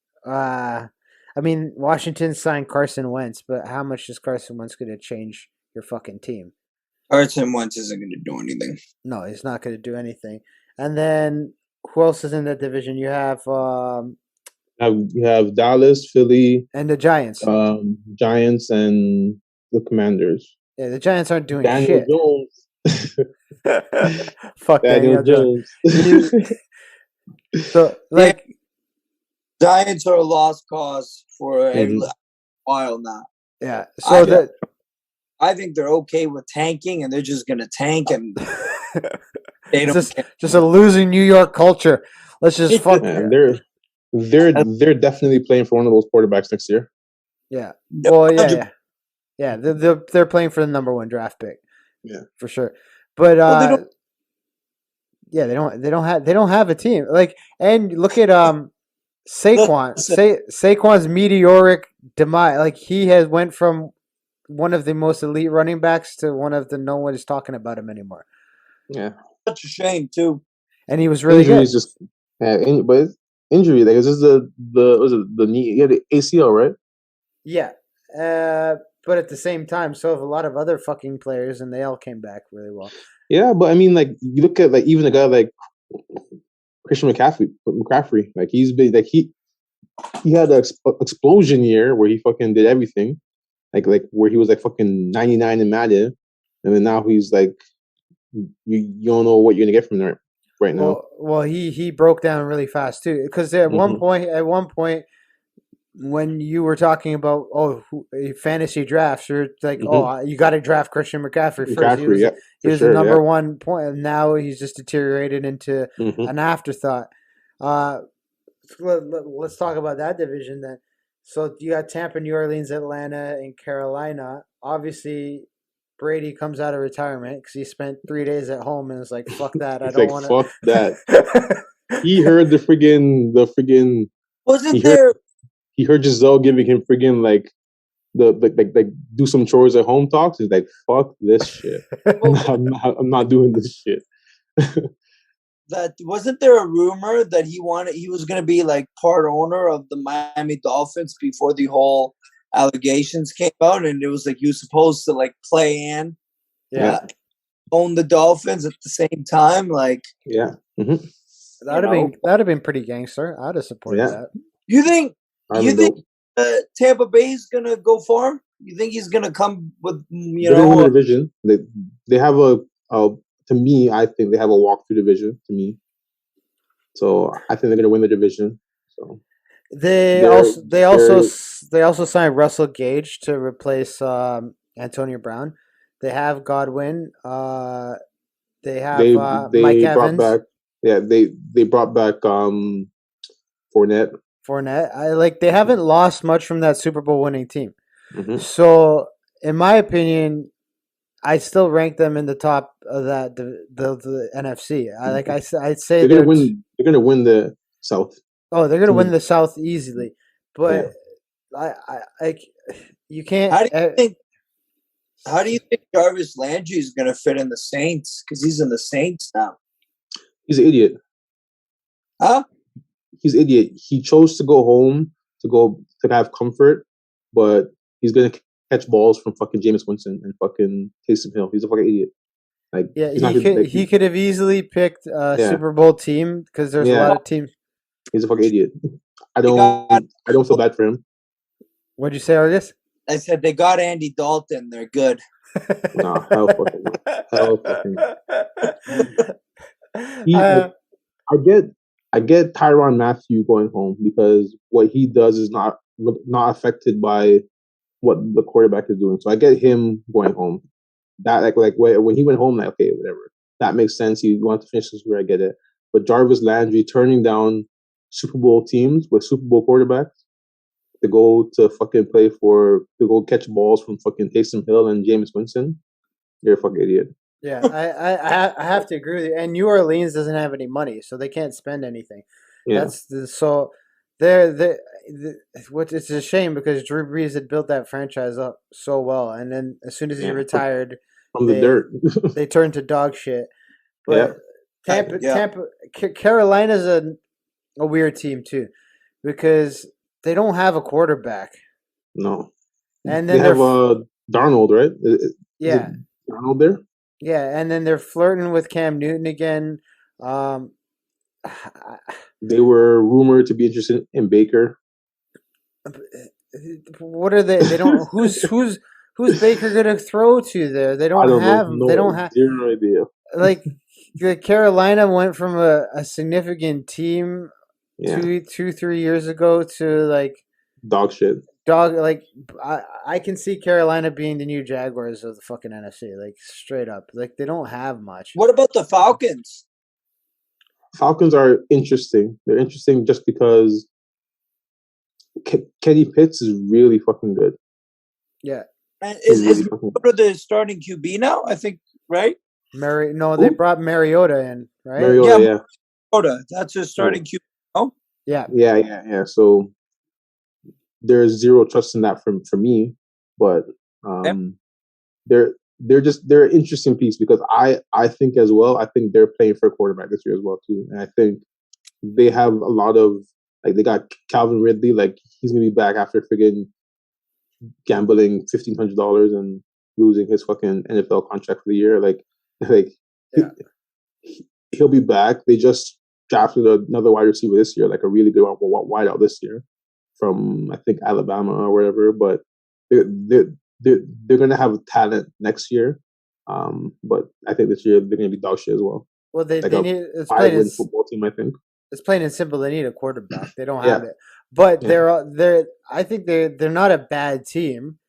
Speaker 1: Washington signed Carson Wentz, but how much is Carson Wentz going to change your fucking team?
Speaker 3: Carson Wentz isn't going to do anything.
Speaker 1: No, he's not going to do anything. And then who else is in that division? You have
Speaker 2: You have Dallas, Philly,
Speaker 1: and the Giants.
Speaker 2: Giants, and the Commanders.
Speaker 1: Yeah, the Giants aren't doing
Speaker 2: Daniel
Speaker 1: shit.
Speaker 2: Jones.
Speaker 1: Fuck Daniel Jones. So, like,
Speaker 3: Giants are a lost cause for a while now.
Speaker 1: Yeah. So
Speaker 3: I think they're okay with tanking, and they're just going to tank, and they don't.
Speaker 1: Just a losing New York culture. Let's just fuck.
Speaker 2: And they're definitely playing for one of those quarterbacks next year.
Speaker 1: Yeah. Well, yeah. They're playing for the number 1 draft pick.
Speaker 2: Yeah,
Speaker 1: for sure. But they don't have a team. Like, and look at Saquon. Saquon's meteoric demise. Like, he has went from one of the most elite running backs to one of the no one is talking about him anymore.
Speaker 2: Yeah,
Speaker 3: such a shame too.
Speaker 1: And he was really
Speaker 2: injuries
Speaker 1: good.
Speaker 2: But injury, like, is this the knee? Yeah, the ACL, right?
Speaker 1: Yeah. But at the same time, so have a lot of other fucking players, and they all came back really well.
Speaker 2: Yeah, but I mean, like, you look at, like, even a guy like Christian McCaffrey, like, he's been, like, he had an explosion year where he fucking did everything, like where he was like fucking 99 in Madden, and then now he's like, you don't know what you're gonna get from there right now.
Speaker 1: Well, he broke down really fast too, because at one point. When you were talking about fantasy drafts, you're like, you got to draft Christian McCaffrey first. He was the number 1 point, and now he's just deteriorated into an afterthought. Let's talk about that division then. So you got Tampa, New Orleans, Atlanta, and Carolina. Obviously, Brady comes out of retirement because he spent 3 days at home and was like, "Fuck that! I don't want to."
Speaker 2: Fuck that. He heard the friggin'.
Speaker 3: Wasn't there?
Speaker 2: He heard Giselle giving him friggin' like do some chores at home talks. He's like, fuck this shit. I'm not doing this shit.
Speaker 3: That wasn't there a rumor that he was going to be like part owner of the Miami Dolphins before the whole allegations came out, and it was like you were supposed to like play in, own the Dolphins at the same time, like
Speaker 1: that'd have been pretty gangster. I'd have supported that.
Speaker 3: You think Tampa Bay's gonna go far? You think he's gonna come with
Speaker 2: They're gonna win the division? They have to me, I think they have a walkthrough division. To me, so I think they're gonna win the division. So
Speaker 1: they also signed Russell Gage to replace Antonio Brown. They have Godwin. They have Mike Evans.
Speaker 2: They brought back Fournette.
Speaker 1: They haven't lost much from that Super Bowl winning team.
Speaker 2: Mm-hmm.
Speaker 1: So, in my opinion, I still rank them in the top of that the NFC. I'd say
Speaker 2: they're gonna win the South.
Speaker 1: Oh, they're gonna win the South easily. But you can't.
Speaker 3: How do you think Jarvis Landry is gonna fit in the Saints? Because he's in the Saints now.
Speaker 2: He's an idiot.
Speaker 3: Huh?
Speaker 2: He's an idiot. He chose to go home to have comfort, but he's gonna catch balls from fucking Jameis Winston and fucking Taysom Hill. He's a fucking idiot. Like,
Speaker 1: he could have easily picked a Super Bowl team because there's a lot of teams.
Speaker 2: He's a fucking idiot. I don't feel bad for him.
Speaker 1: What'd you say, Ergys?
Speaker 3: I said they got Andy Dalton. They're good.
Speaker 2: Nah, hell fucking. I get Tyrann Mathieu going home because what he does is not affected by what the quarterback is doing. So I get him going home. That like when he went home, like, okay, whatever. That makes sense. He wants to finish his career. I get it. But Jarvis Landry turning down Super Bowl teams with Super Bowl quarterbacks to go catch balls from fucking Taysom Hill and Jameis Winston, you're a fucking idiot.
Speaker 1: Yeah, I have to agree with you. And New Orleans doesn't have any money, so they can't spend anything. Yeah. It's a shame because Drew Brees had built that franchise up so well, and then as soon as he retired
Speaker 2: from the dirt,
Speaker 1: they turned to dog shit. But
Speaker 3: Yeah.
Speaker 1: Carolina's a weird team too, because they don't have a quarterback,
Speaker 2: No,
Speaker 1: and
Speaker 2: they
Speaker 1: then
Speaker 2: have Darnold, right? Is it
Speaker 1: yeah,
Speaker 2: Darnold there?
Speaker 1: yeah, and then they're flirting with Cam Newton again. Um,
Speaker 2: They were rumored to be interested in Baker.
Speaker 1: what are they? They don't. Who's Baker gonna throw to there? They
Speaker 2: I
Speaker 1: don't
Speaker 2: don't know.
Speaker 1: have. They
Speaker 2: No,
Speaker 1: don't have
Speaker 2: zero idea.
Speaker 1: like the Carolina went from a significant team
Speaker 2: Yeah,
Speaker 1: 3 years ago to like
Speaker 2: dog shit.
Speaker 1: dog like I can see Carolina being the new Jaguars of the fucking NFC, like straight up. Like they don't have much.
Speaker 3: What about the Falcons?
Speaker 2: Falcons are interesting. They're interesting just because Kenny Pitts is really fucking good.
Speaker 1: Yeah.
Speaker 3: And
Speaker 2: He's
Speaker 3: is
Speaker 2: really fucking good.
Speaker 3: Mariota the starting QB now? I think, right?
Speaker 1: No, they
Speaker 2: Who?
Speaker 1: brought Mariota in, right?
Speaker 2: Mariota,
Speaker 3: Yeah,
Speaker 2: yeah.
Speaker 3: Mariota. That's his starting QB. Oh,
Speaker 1: Yeah.
Speaker 2: Yeah. So there's zero trust in that for me, but
Speaker 3: Yeah.
Speaker 2: they're an interesting piece because I think as well. I think they're playing for a quarterback this year as well too, and I think they have a lot of like they got Calvin Ridley, like he's gonna be back after friggin' gambling $1,500 and losing his fucking NFL contract for the year. Like
Speaker 1: Yeah.
Speaker 2: he'll be back. They just drafted another wide receiver this year, like a really good wideout this year from I think Alabama or whatever. But they're gonna have talent next year. But I think this year they're gonna be dog shit as well.
Speaker 1: Well, they
Speaker 2: Like
Speaker 1: need
Speaker 2: a 5-win football team, I think.
Speaker 1: it's plain and simple. They need a quarterback. They don't
Speaker 2: Yeah.
Speaker 1: have it, but
Speaker 2: Yeah.
Speaker 1: they're. I think they're not a bad team.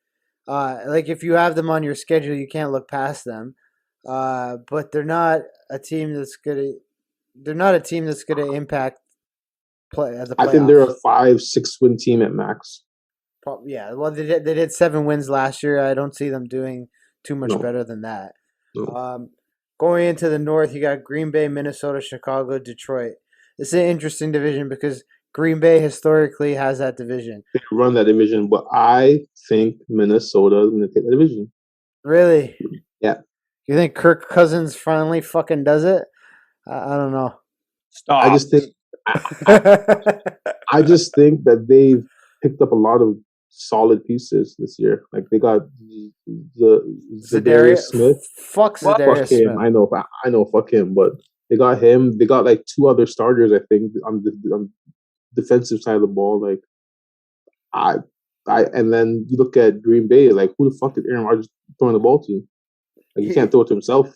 Speaker 1: Like if you have them on your schedule, you can't look past them. But they're not a team that's gonna. They're not a team that's gonna impact the
Speaker 2: I think they're a
Speaker 1: playoffs.
Speaker 2: 5-6 win team at max.
Speaker 1: Yeah, well, they did 7 wins last year. I don't see them doing too much
Speaker 2: No.
Speaker 1: better than that.
Speaker 2: No.
Speaker 1: Going into the North, you got Green Bay, Minnesota, Chicago, Detroit. This is an interesting division because Green Bay historically has that division.
Speaker 2: They run that division, but I think Minnesota is going to take the division.
Speaker 1: Really?
Speaker 2: Yeah.
Speaker 1: You think Kirk Cousins finally fucking does it? I don't know.
Speaker 3: stop.
Speaker 2: I just think I just think that they've picked up a lot of solid pieces this year. Like they got the Zadarius Smith.
Speaker 1: Fuck
Speaker 3: What?
Speaker 1: Zadarius
Speaker 2: Fuck him.
Speaker 1: Smith.
Speaker 2: I know. Fuck him. But they got him. They got like 2 other starters. I think on the defensive side of the ball. Like I and then you look at Green Bay. Like who the fuck is Aaron Rodgers throwing the ball to? Like he can't throw it to himself.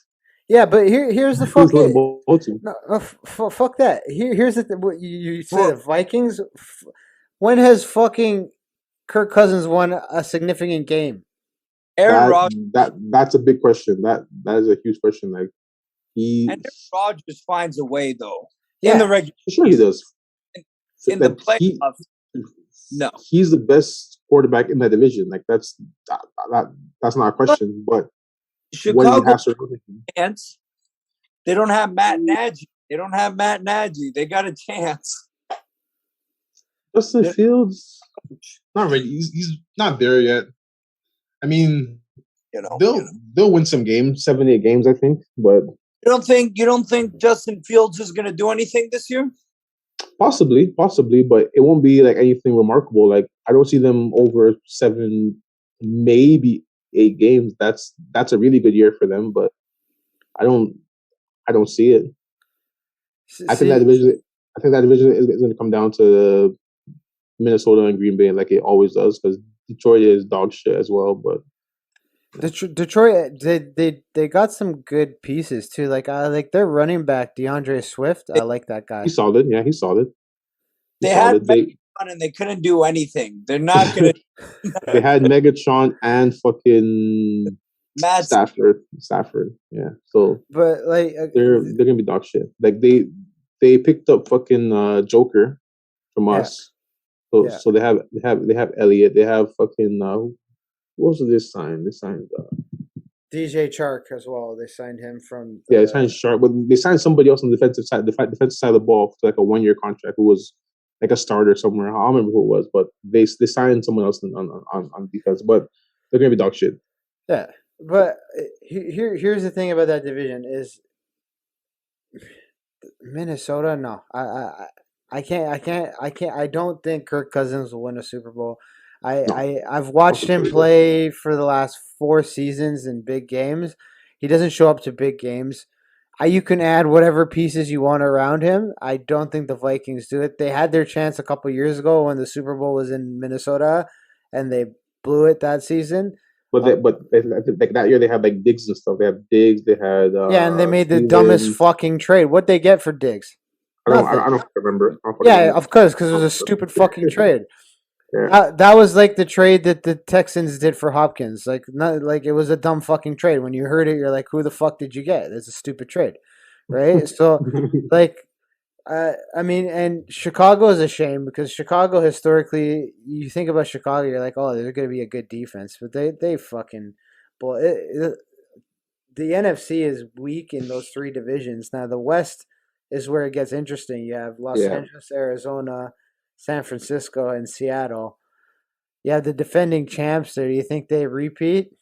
Speaker 1: Yeah, but here's the
Speaker 2: Who's throwing the
Speaker 1: fucking
Speaker 2: ball to?
Speaker 1: no, fuck that. Here's what you say. The Vikings. When has fucking Kirk Cousins won a significant game?
Speaker 3: Aaron Rodgers.
Speaker 2: That's a big question. That is a huge question. Like
Speaker 3: And Aaron Rodgers finds a way though.
Speaker 1: Yeah.
Speaker 3: In the regular
Speaker 2: sure he does.
Speaker 3: in the playoffs. No.
Speaker 2: He's the best quarterback in that division. Like that's not a question. But when he
Speaker 3: Chicago
Speaker 2: has to run it,
Speaker 3: chance. They don't have Matt Nagy. They got a chance.
Speaker 2: Justin Fields,
Speaker 4: Not ready. He's not there yet. I mean,
Speaker 3: You know.
Speaker 4: they'll win some games.
Speaker 2: 7-8 games, I think. But
Speaker 3: You don't think Justin Fields is gonna do anything this year?
Speaker 2: possibly, but it won't be like anything remarkable. Like I don't see them over 7, maybe 8 games. That's a really good year for them. But I don't see it. I think that division is going to come down to Minnesota and Green Bay, like it always does, because Detroit is dog shit as well. But
Speaker 1: Detroit, they got some good pieces too. Like I like their running back DeAndre Swift. I like that guy.
Speaker 2: he's solid. Yeah, he's solid.
Speaker 3: They had Megatron and they couldn't do anything. They're not gonna.
Speaker 2: They had Megatron and fucking
Speaker 3: Matt
Speaker 2: Stafford. Yeah, so
Speaker 1: But like
Speaker 2: they're gonna be dog shit. Like they picked up fucking Joker from us. So they have Elliott. They have fucking who else did they sign? They signed
Speaker 1: DJ Chark as well. They signed him from.
Speaker 2: they signed Sharp, but they signed somebody else on the defensive side of the ball for like a 1-year contract who was like a starter somewhere. I don't remember who it was, but they signed someone else on defense. But they're gonna be dog shit.
Speaker 1: Yeah, but here's the thing about that division is Minnesota, no. I don't think Kirk Cousins will win a Super Bowl.
Speaker 2: No,
Speaker 1: I've watched
Speaker 2: I'm
Speaker 1: him
Speaker 2: pretty sure.
Speaker 1: play for the last 4 seasons in big games. He doesn't show up to big games. You can add whatever pieces you want around him. I don't think the Vikings do it. They had their chance a couple years ago when the Super Bowl was in Minnesota, and they blew it that season.
Speaker 2: Like that year they had like Diggs and stuff. They had Diggs. They had
Speaker 1: Yeah, and they made the dumbest
Speaker 2: Stevens.
Speaker 1: fucking trade. What'd they get for Diggs? Nothing.
Speaker 2: I don't remember. I don't fucking
Speaker 1: Yeah,
Speaker 2: remember.
Speaker 1: of course, because it was a stupid fucking trade.
Speaker 2: Yeah.
Speaker 1: That was like the trade that the Texans did for Hopkins. Like, not like it was a dumb fucking trade. When you heard it, you're like, "Who the fuck did you get?" It's a stupid trade, right? So, like, I mean, and Chicago is a shame because Chicago historically, you think about Chicago, you're like, "Oh, they're going to be a good defense," but they fucking, well, the NFC is weak in those three divisions. Now the West is where it gets interesting. You have Los
Speaker 2: Yeah.
Speaker 1: Angeles, Arizona, San Francisco, and Seattle. You have the defending champs there. Do you think they repeat?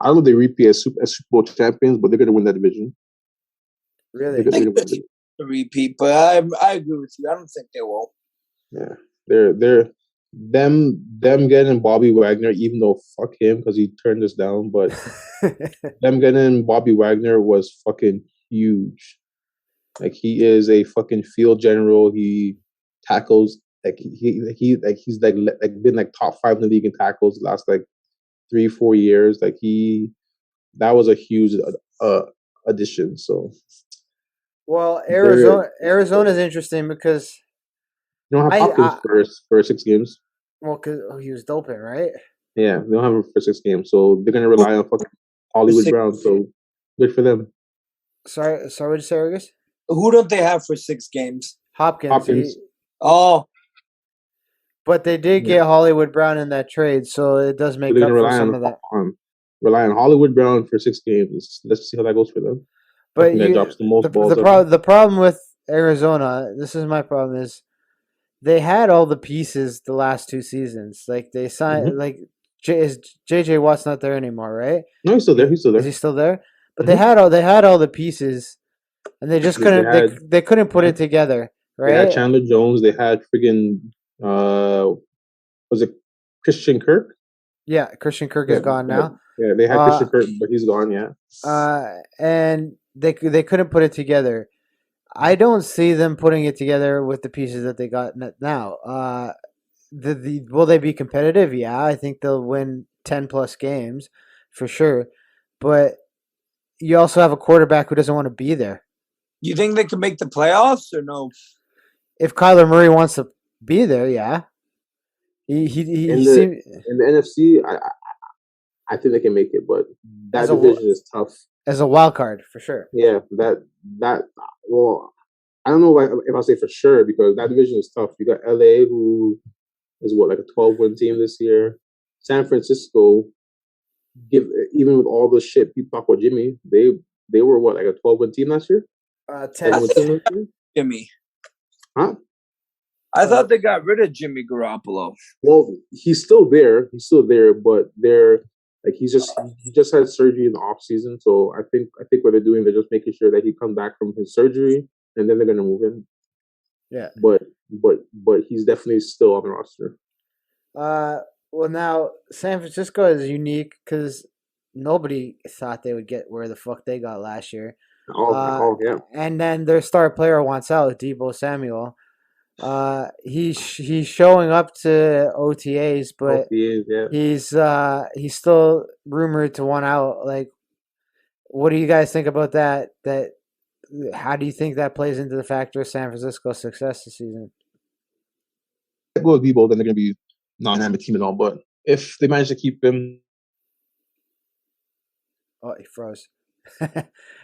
Speaker 2: I don't know if they repeat as Super Bowl champions, but they're going to win that division.
Speaker 1: Really?
Speaker 2: They're
Speaker 3: I
Speaker 2: going to
Speaker 3: think
Speaker 2: win.
Speaker 3: a repeat, but I agree with you. I don't think they will.
Speaker 2: Yeah, they're them getting Bobby Wagner, even though fuck him because he turned us down, but them getting Bobby Wagner was fucking huge. Like he is a fucking field general. He tackles he's been like top 5 in the league in tackles the last like 3-4 years. Like that was a huge addition. So
Speaker 1: well,
Speaker 2: they're
Speaker 1: Arizona is interesting because
Speaker 2: they don't have Hopkins for 6 games.
Speaker 1: well, cause he was doping, right?
Speaker 2: Yeah, they don't have him for 6 games, so they're gonna rely on fucking Hollywood Brown. So good for them.
Speaker 1: Sorry, what did you say, Ergys?
Speaker 3: Who don't they have for 6 games?
Speaker 1: Hopkins.
Speaker 3: Oh,
Speaker 1: But they did get Hollywood Brown in that trade, so it does make up for some of that.
Speaker 2: Rely on Hollywood Brown for 6 games. Let's see how that goes for them.
Speaker 1: But
Speaker 2: drops the most balls.
Speaker 1: The problem with Arizona, this is my problem, is they had all the pieces the last 2 seasons. Like they signed, like is JJ Watt's not there anymore, right?
Speaker 2: No, he's still there. He's still there.
Speaker 1: Is he still there? But they had all the pieces, and they just couldn't. They couldn't put it together, right?
Speaker 2: They had Chandler Jones. They had friggin' was it Christian Kirk?
Speaker 1: Yeah, Christian Kirk is gone now.
Speaker 2: Yeah, they had Christian Kirk, but he's gone. Yeah.
Speaker 1: And they couldn't put it together. I don't see them putting it together with the pieces that they got now. Will they be competitive? Yeah, I think they'll win 10 plus games for sure. But you also have a quarterback who doesn't want to be there.
Speaker 3: You think they can make the playoffs or no?
Speaker 1: If Kyler Murray wants to be there, yeah. In
Speaker 2: the NFC, I think they can make it, but that division is tough.
Speaker 1: As a wild card, for sure.
Speaker 2: Yeah, well, I don't know if I'll say for sure because that division is tough. You got LA, who is like a 12-win team this year. San Francisco, even with all the shit people talk about Jimmy, they were what, like a 12-win team last year?
Speaker 1: 10.
Speaker 3: Jimmy.
Speaker 2: Huh?
Speaker 3: I thought they got rid of Jimmy Garoppolo.
Speaker 2: Well, he's still there. But he just had surgery in the off season. So I think what they're doing, they're just making sure that he comes back from his surgery, and then they're gonna move him.
Speaker 1: Yeah.
Speaker 2: But he's definitely still on the roster.
Speaker 1: Well, now San Francisco is unique because nobody thought they would get where the fuck they got last year.
Speaker 2: Yeah.
Speaker 1: And then their star player wants out, Deebo Samuel. He's showing up to OTAs, but he's still rumored to want out. Like, what do you guys think about that? How do you think that plays into the factor of San Francisco's success this season?
Speaker 2: If they go with Deebo, then they're going to be non-hammer team and all. But if they manage to keep him,
Speaker 1: he froze.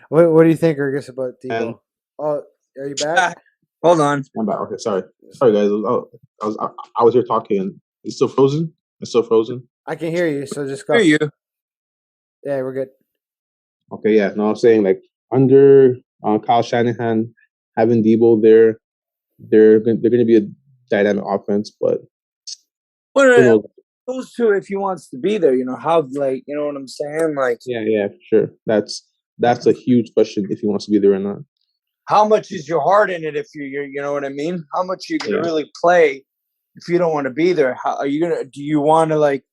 Speaker 1: What do you think, Ergys, about Deebo? Are you back?
Speaker 3: Hold on.
Speaker 2: I'm back. Okay, sorry, guys. I was here talking. It's still frozen.
Speaker 1: I can hear you, so just go.
Speaker 3: Hear you.
Speaker 1: Yeah, we're good.
Speaker 2: Okay, yeah. No, I'm saying like under Kyle Shanahan, having Deebo there, they're going to be a dynamic offense. But
Speaker 3: those two, if he wants to be there, how, like, you know what I'm saying? Like,
Speaker 2: yeah, for sure. That's a huge question if he wants to be there or not.
Speaker 3: how much is your heart in it if you're you know what I mean? How much are you gonna really play if you don't want to be there? How are you gonna? Do you want to like?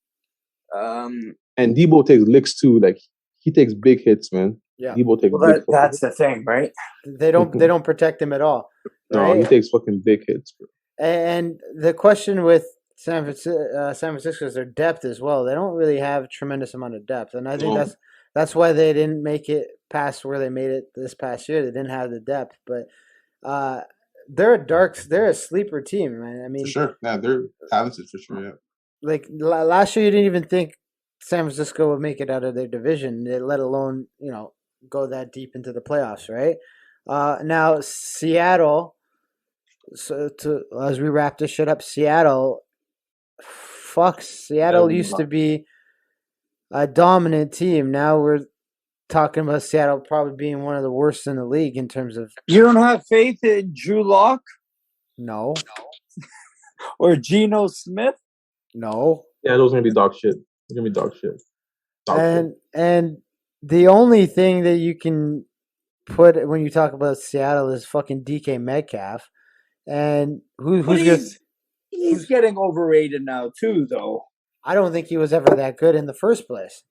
Speaker 2: And Debo takes licks too. Like he takes big hits, man.
Speaker 1: Yeah.
Speaker 2: Debo takes
Speaker 3: Well,
Speaker 2: big.
Speaker 3: that's the thing, right?
Speaker 1: They don't protect him at all.
Speaker 2: No, he takes fucking big hits, bro.
Speaker 1: And the question with San Francisco is their depth as well. They don't really have a tremendous amount of depth, and I think that's why they didn't make it past where they made it this past year. They didn't have the depth, but they're a sleeper team, man. I mean,
Speaker 4: for sure, yeah, they're talented for sure. Yeah,
Speaker 1: like last year, you didn't even think San Francisco would make it out of their division, let alone go that deep into the playoffs, right? Now Seattle. So as we wrap this shit up, Seattle used to be a dominant team. Now we're talking about Seattle probably being one of the worst in the league in terms of.
Speaker 3: You don't have faith in Drew Lock?
Speaker 1: No.
Speaker 3: Or Geno Smith?
Speaker 1: No.
Speaker 2: Yeah, those are gonna be dog shit. They're gonna be dog shit.
Speaker 1: And the only thing that you can put when you talk about Seattle is fucking DK Metcalf. And
Speaker 3: he's getting overrated now too, though.
Speaker 1: I don't think he was ever that good in the first place,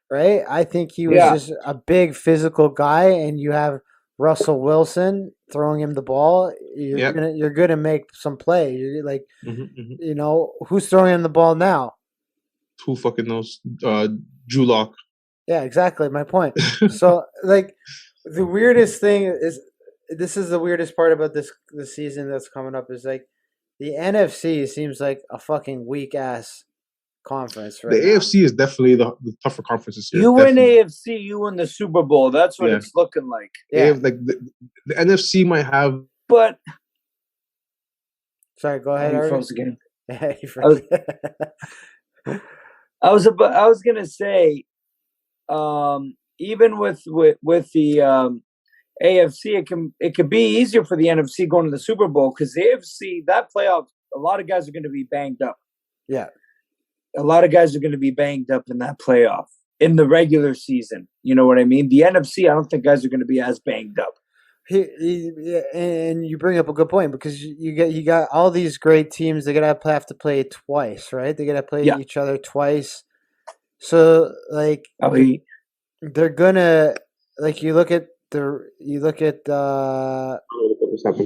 Speaker 1: right? I think he was just a big physical guy, and you have Russell Wilson throwing him the ball. You're gonna make some play. You're like, who's throwing him the ball now?
Speaker 2: Who fucking knows? Drew Lock.
Speaker 1: Yeah, exactly. My point. So, like, the weirdest thing is. This is the weirdest part about this season that's coming up is like the NFC seems like a fucking weak ass conference right
Speaker 2: The AFC is definitely the tougher conference this year.
Speaker 3: You win AFC, you win the Super Bowl. That's what it's looking like.
Speaker 2: Yeah, like the NFC might have,
Speaker 3: but
Speaker 1: sorry, go ahead.
Speaker 3: You froze again.
Speaker 1: I
Speaker 3: was gonna say, even with the AFC, it could be easier for the NFC going to the Super Bowl because the AFC, that playoff, a lot of guys are going to be banged up.
Speaker 1: Yeah.
Speaker 3: A lot of guys are going to be banged up in that playoff in the regular season. You know what I mean? The NFC, I don't think guys are going to be as banged up.
Speaker 1: And you bring up a good point because you got all these great teams. They're going to have to play twice, right? They're going to play each other twice. So, like, they're going to, like, you look at,
Speaker 2: I'm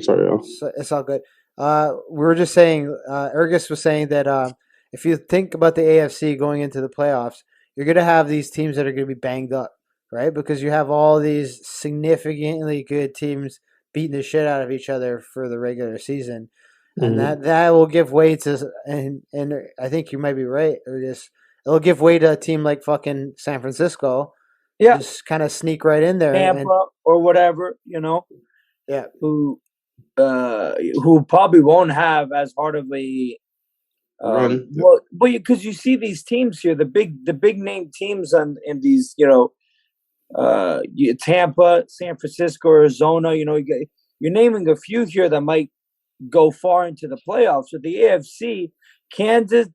Speaker 2: sorry,
Speaker 1: it's all good. We were just saying, Ergys was saying that if you think about the AFC going into the playoffs, you're going to have these teams that are going to be banged up, right? Because you have all these significantly good teams beating the shit out of each other for the regular season. And that will give way to, and I think you might be right, Ergys. It'll give way to a team like fucking San Francisco. Yeah, just kind of sneak right in there,
Speaker 3: Tampa or whatever,
Speaker 1: Yeah,
Speaker 3: who probably won't have as hard of a run. Well, because you see these teams here, the big name teams in these, Tampa, San Francisco, Arizona. You're naming a few here that might go far into the playoffs. With the AFC, Kansas,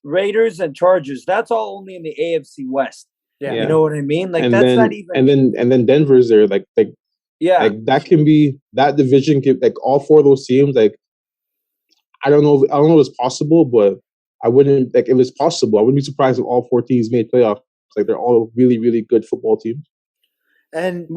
Speaker 3: Raiders, and Chargers. That's all only in the AFC West. Yeah. You know what I mean? Like and that's
Speaker 2: then,
Speaker 3: not even.
Speaker 2: And then Denver's there. Like that can be that division. Like all four of those teams. Like I don't know if it's possible, but I wouldn't like if it's possible. I wouldn't be surprised if all four teams made playoffs. Like they're all really really good football teams.
Speaker 1: And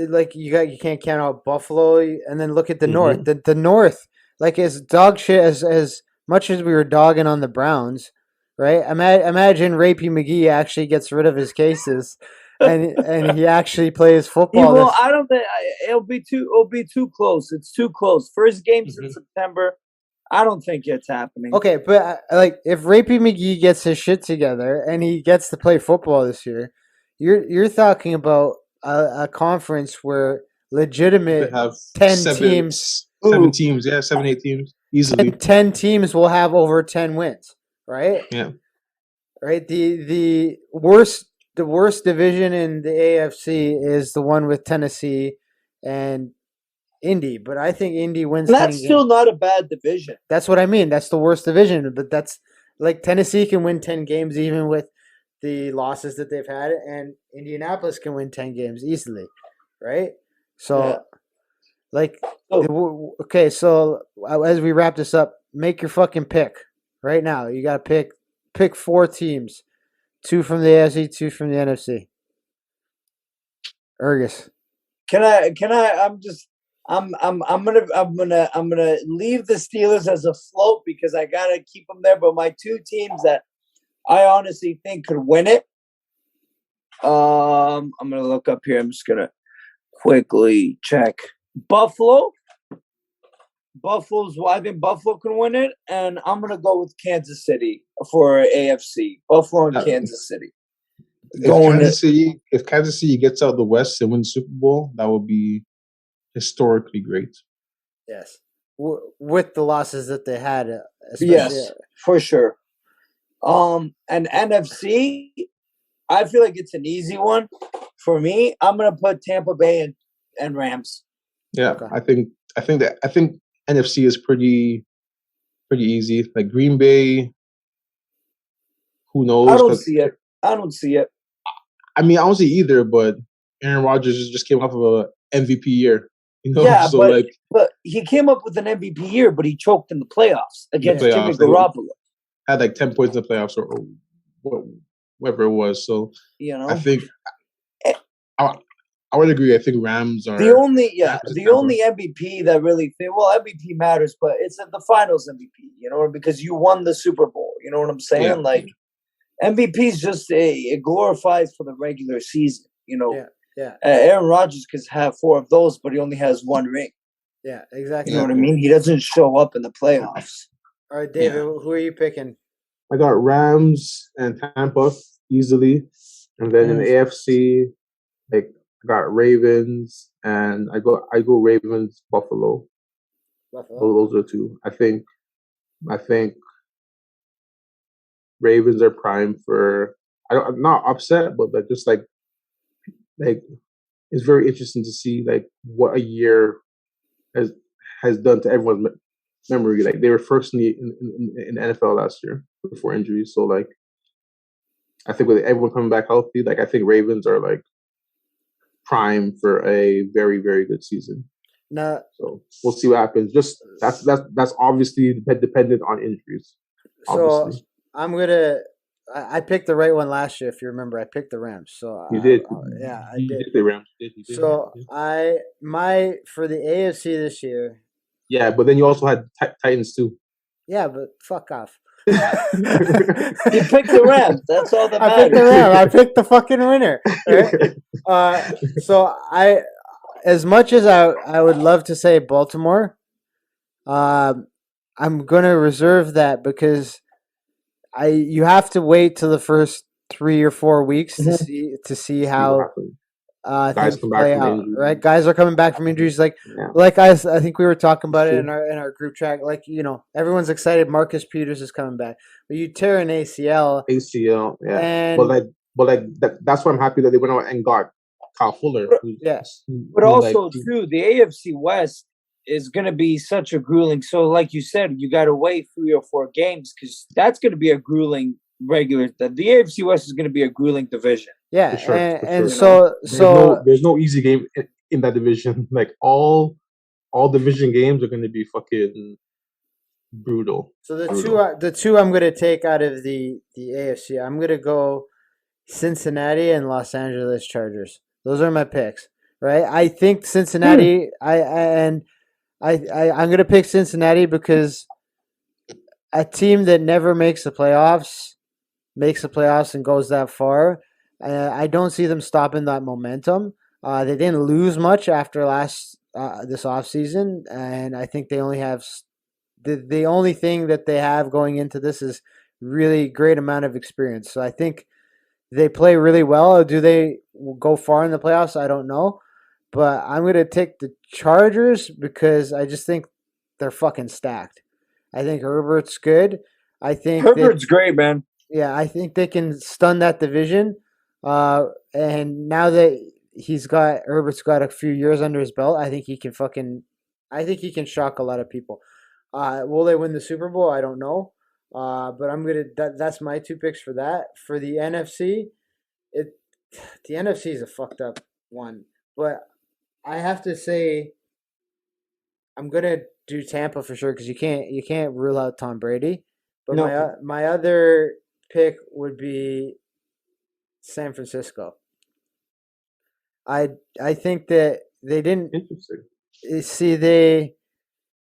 Speaker 1: like you can't count out Buffalo. And then look at the North. The North, like as dog shit as much as we were dogging on the Browns, right? Imagine Rapey McGee actually gets rid of his cases, and he actually plays football.
Speaker 3: I don't think it'll be too close. It's too close. First games in September. I don't think it's happening.
Speaker 1: Okay, but like if Rapey McGee gets his shit together and he gets to play football this year, you're talking about a conference where legitimate
Speaker 2: have
Speaker 1: 10 teams,
Speaker 2: 7 teams, 7, 8 teams. Easily.
Speaker 1: 10 teams will have over 10 wins, right?
Speaker 2: Yeah.
Speaker 1: Right? The worst division in the AFC is the one with Tennessee and Indy, but I think Indy wins.
Speaker 3: That's still not a bad division.
Speaker 1: That's what I mean. That's the worst division, but that's like Tennessee can win 10 games even with the losses that they've had, and Indianapolis can win 10 games easily. right?
Speaker 3: Yeah.
Speaker 1: So, like,
Speaker 3: So
Speaker 1: okay, so as we wrap this up, make your fucking pick right now. You got to pick four teams, two from the AFC, two from the NFC. Ergis.
Speaker 3: can I? Can I? I'm gonna leave the Steelers as a float because I gotta keep them there. But my two teams that I honestly think could win it. I'm gonna look up here. I'm just gonna quickly check Buffalo. I think Buffalo can win it, and I'm gonna go with Kansas City for AFC. Buffalo and
Speaker 2: Uh,
Speaker 3: Kansas City.
Speaker 2: if Kansas City gets out of the West and wins the Super Bowl, that would be historically great.
Speaker 1: Yes. With the losses that they had, especially.
Speaker 3: Yes, for sure. And NFC, I feel like it's an easy one for me. I'm gonna put Tampa Bay and Rams.
Speaker 2: Yeah,
Speaker 1: Okay.
Speaker 2: I think NFC is pretty easy. Like Green Bay, who knows?
Speaker 3: I don't see it.
Speaker 2: I mean, I don't see either, but Aaron Rodgers just came off of a MVP year.
Speaker 3: Yeah,
Speaker 2: so
Speaker 3: but he came up with an MVP year, but he choked in the playoffs against Jimmy Garoppolo.
Speaker 2: Had like 10 points in the playoffs or whatever it was. So I think I would agree. I think Rams are
Speaker 3: the only MVP that really MVP matters, but it's the finals MVP. Because you won the Super Bowl. You know what I'm saying?
Speaker 2: Yeah.
Speaker 3: Like MVP is just it glorifies for the regular season.
Speaker 1: Yeah.
Speaker 3: Aaron Rodgers could have 4 of those, but he only has 1 ring.
Speaker 1: Yeah, exactly.
Speaker 3: You know what I mean? He doesn't show up in the playoffs.
Speaker 1: All right, David, who are you picking?
Speaker 2: I got Rams and Tampa easily, and then in the AFC, like I got Ravens, and I go Ravens, Buffalo. Those are 2. I think Ravens are prime for. I'm not upset, but like it's very interesting to see like what a year has done to everyone's memory. Like they were first in the NFL last year before injuries. So like I think with everyone coming back healthy, like I think Ravens are like prime for a very, very good season.
Speaker 1: No.
Speaker 2: So we'll see what happens. Just that's obviously dependent on injuries. Obviously.
Speaker 1: So I picked the right one last year. If you remember, I picked the Rams. So
Speaker 2: you did.
Speaker 1: I
Speaker 2: did.
Speaker 1: did.
Speaker 2: The Rams. You did.
Speaker 1: So for the AFC this year.
Speaker 2: Yeah, but then you also had Titans too.
Speaker 1: Yeah, but fuck off.
Speaker 3: You picked the Rams. That's all that matters.
Speaker 1: I picked the Rams. I picked the fucking winner. Right? So as much as I would love to say Baltimore, I'm gonna reserve that because you have to wait till the first 3 or 4 weeks to see how
Speaker 2: guys come back from injuries.
Speaker 1: Right? Guys are coming back from injuries. Like I think we were talking about it in our group chat. Like everyone's excited. Marcus Peters is coming back, but you tear an ACL.
Speaker 2: Yeah.
Speaker 1: And,
Speaker 2: that's why I'm happy that they went out and got Kyle Fuller.
Speaker 3: But also too, the AFC West is going to be such a grueling. So, like you said, you got to wait 3 or 4 games because that's going to be a grueling regular. The AFC West is going to be a grueling division.
Speaker 1: Yeah,
Speaker 2: for sure,
Speaker 1: and
Speaker 2: so there's no easy game in that division. Like all division games are going to be fucking brutal.
Speaker 1: So the two I'm going to take out of the AFC, I'm going to go Cincinnati and Los Angeles Chargers. Those are my picks, right? I think Cincinnati. I'm going to pick Cincinnati because a team that never makes the playoffs and goes that far. I don't see them stopping that momentum. They didn't lose much after this offseason, and I think they only have the only thing that they have going into this is really great amount of experience. So I think they play really well. Do they go far in the playoffs? I don't know. But I'm going to take the Chargers because I just think they're fucking stacked. I think Herbert's good. I think
Speaker 3: Herbert's great, man.
Speaker 1: Yeah, I think they can stun that division. And now that Herbert's got a few years under his belt, I think he can shock a lot of people. Will they win the Super Bowl? I don't know. But that's my 2 picks for that. For the NFC, the NFC is a fucked up one. But I have to say I'm gonna do Tampa for sure because you can't rule out Tom Brady. But
Speaker 3: No.
Speaker 1: my other pick would be San Francisco. I I think that they didn't
Speaker 2: Interesting.
Speaker 1: see they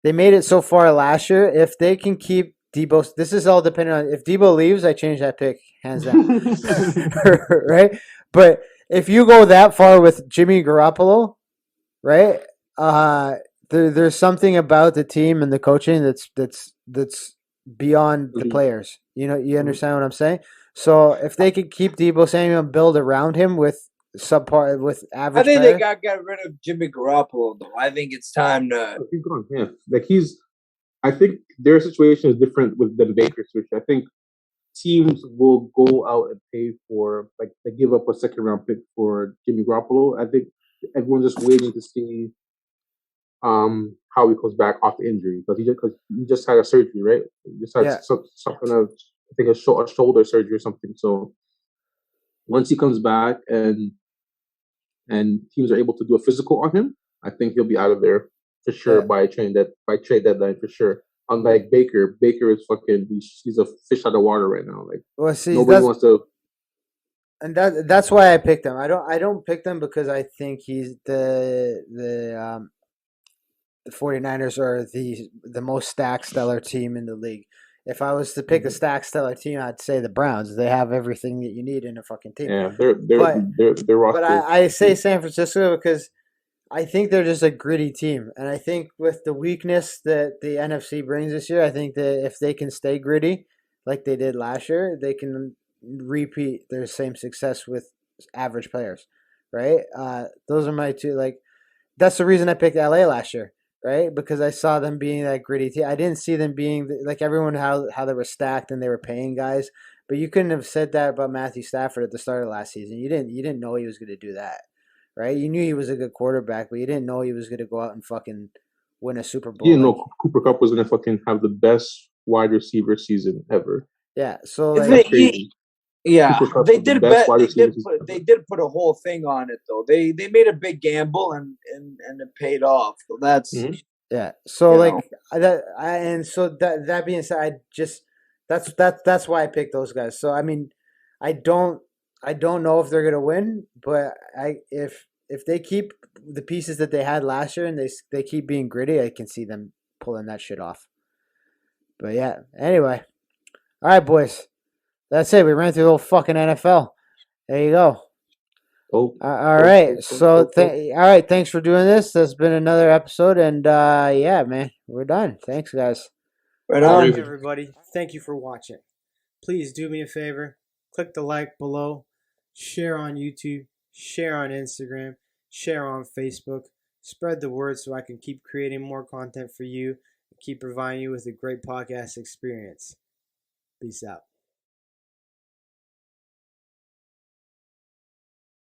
Speaker 1: made it so far last year. If they can keep Debo, this is all dependent on if Debo leaves. I change that pick hands down, right? But if you go that far with Jimmy Garoppolo, right? There's something about the team and the coaching that's beyond the players. You know, you understand what I'm saying? So if they could keep Debo Samuel and build around him with subpar with
Speaker 3: I
Speaker 1: average
Speaker 3: think
Speaker 1: player,
Speaker 3: they got get rid of Jimmy Garoppolo though. I think it's time to.
Speaker 2: He's gone. Yeah, like I think their situation is different with the Baker situation. I think teams will go out and pay for like they give up a second round pick for Jimmy Garoppolo. I think everyone's just waiting to see how he comes back off the injury because he just had a surgery, right? He just had
Speaker 1: yeah,
Speaker 2: something of I think a shoulder surgery or something. So once he comes back and teams are able to do a physical on him, I think he'll be out of there for sure
Speaker 1: yeah.
Speaker 2: by trade deadline for sure. Unlike Baker is fucking he's a fish out of water right now. Like
Speaker 1: Well, see,
Speaker 2: nobody wants to.
Speaker 1: and that's why I picked him. I don't pick them because I think he's the 49ers are the most stacked stellar team in the league. If I was to pick a stacked stellar team, I'd say the Browns. They have everything that you need in a fucking team.
Speaker 2: Yeah,
Speaker 1: But
Speaker 2: their
Speaker 1: but
Speaker 2: roster.
Speaker 1: I say San Francisco because I think they're just a gritty team, and I think with the weakness that the NFC brings this year, I think that if they can stay gritty like they did last year, they can repeat their same success with average players, right? Those are my two. Like that's the reason I picked LA last year, right? Because I saw them being that gritty team. I didn't see them being like everyone how they were stacked and they were paying guys, but you couldn't have said that about Matthew Stafford at the start of last season. You didn't know he was going to do that, right? You knew he was a good quarterback, but you didn't know he was going to go out and fucking win a Super
Speaker 2: You
Speaker 1: Bowl.
Speaker 2: didn't
Speaker 1: Like,
Speaker 2: know Cooper Cup was gonna fucking have the best wide receiver season ever.
Speaker 1: yeah, so
Speaker 3: If
Speaker 1: like
Speaker 3: they,
Speaker 2: Crazy.
Speaker 3: yeah,
Speaker 2: Cooper Cup
Speaker 3: they
Speaker 2: was the
Speaker 3: did
Speaker 2: best
Speaker 3: bet.
Speaker 2: wide
Speaker 3: They
Speaker 2: receiver
Speaker 3: did
Speaker 2: season
Speaker 3: put. They
Speaker 2: ever.
Speaker 3: did put a whole thing on it though. They made a big gamble and it paid off. So that's
Speaker 2: Mhm.
Speaker 1: yeah, so
Speaker 3: you
Speaker 1: like
Speaker 3: know.
Speaker 1: and so that being said, I just that's why I picked those guys. So I mean, I don't I don't know if they're gonna win, but if they keep the pieces that they had last year and they keep being gritty, I can see them pulling that shit off. But yeah, anyway, all right, boys, that's it. We ran through the whole fucking NFL. There you go.
Speaker 2: Oh,
Speaker 1: All
Speaker 2: oh, oh,
Speaker 1: right.
Speaker 2: oh,
Speaker 1: So,
Speaker 2: oh, oh.
Speaker 1: all right. Thanks for doing this. That's been another episode, and yeah, man, we're done. Thanks, guys.
Speaker 3: Right
Speaker 1: All
Speaker 3: on.
Speaker 1: right, everybody. Thank you for watching. Please do me a favor. Click the like below. Share on YouTube. Share on Instagram. Share on Facebook. Spread the word so I can keep creating more content for you and keep providing you with a great podcast experience. Peace out.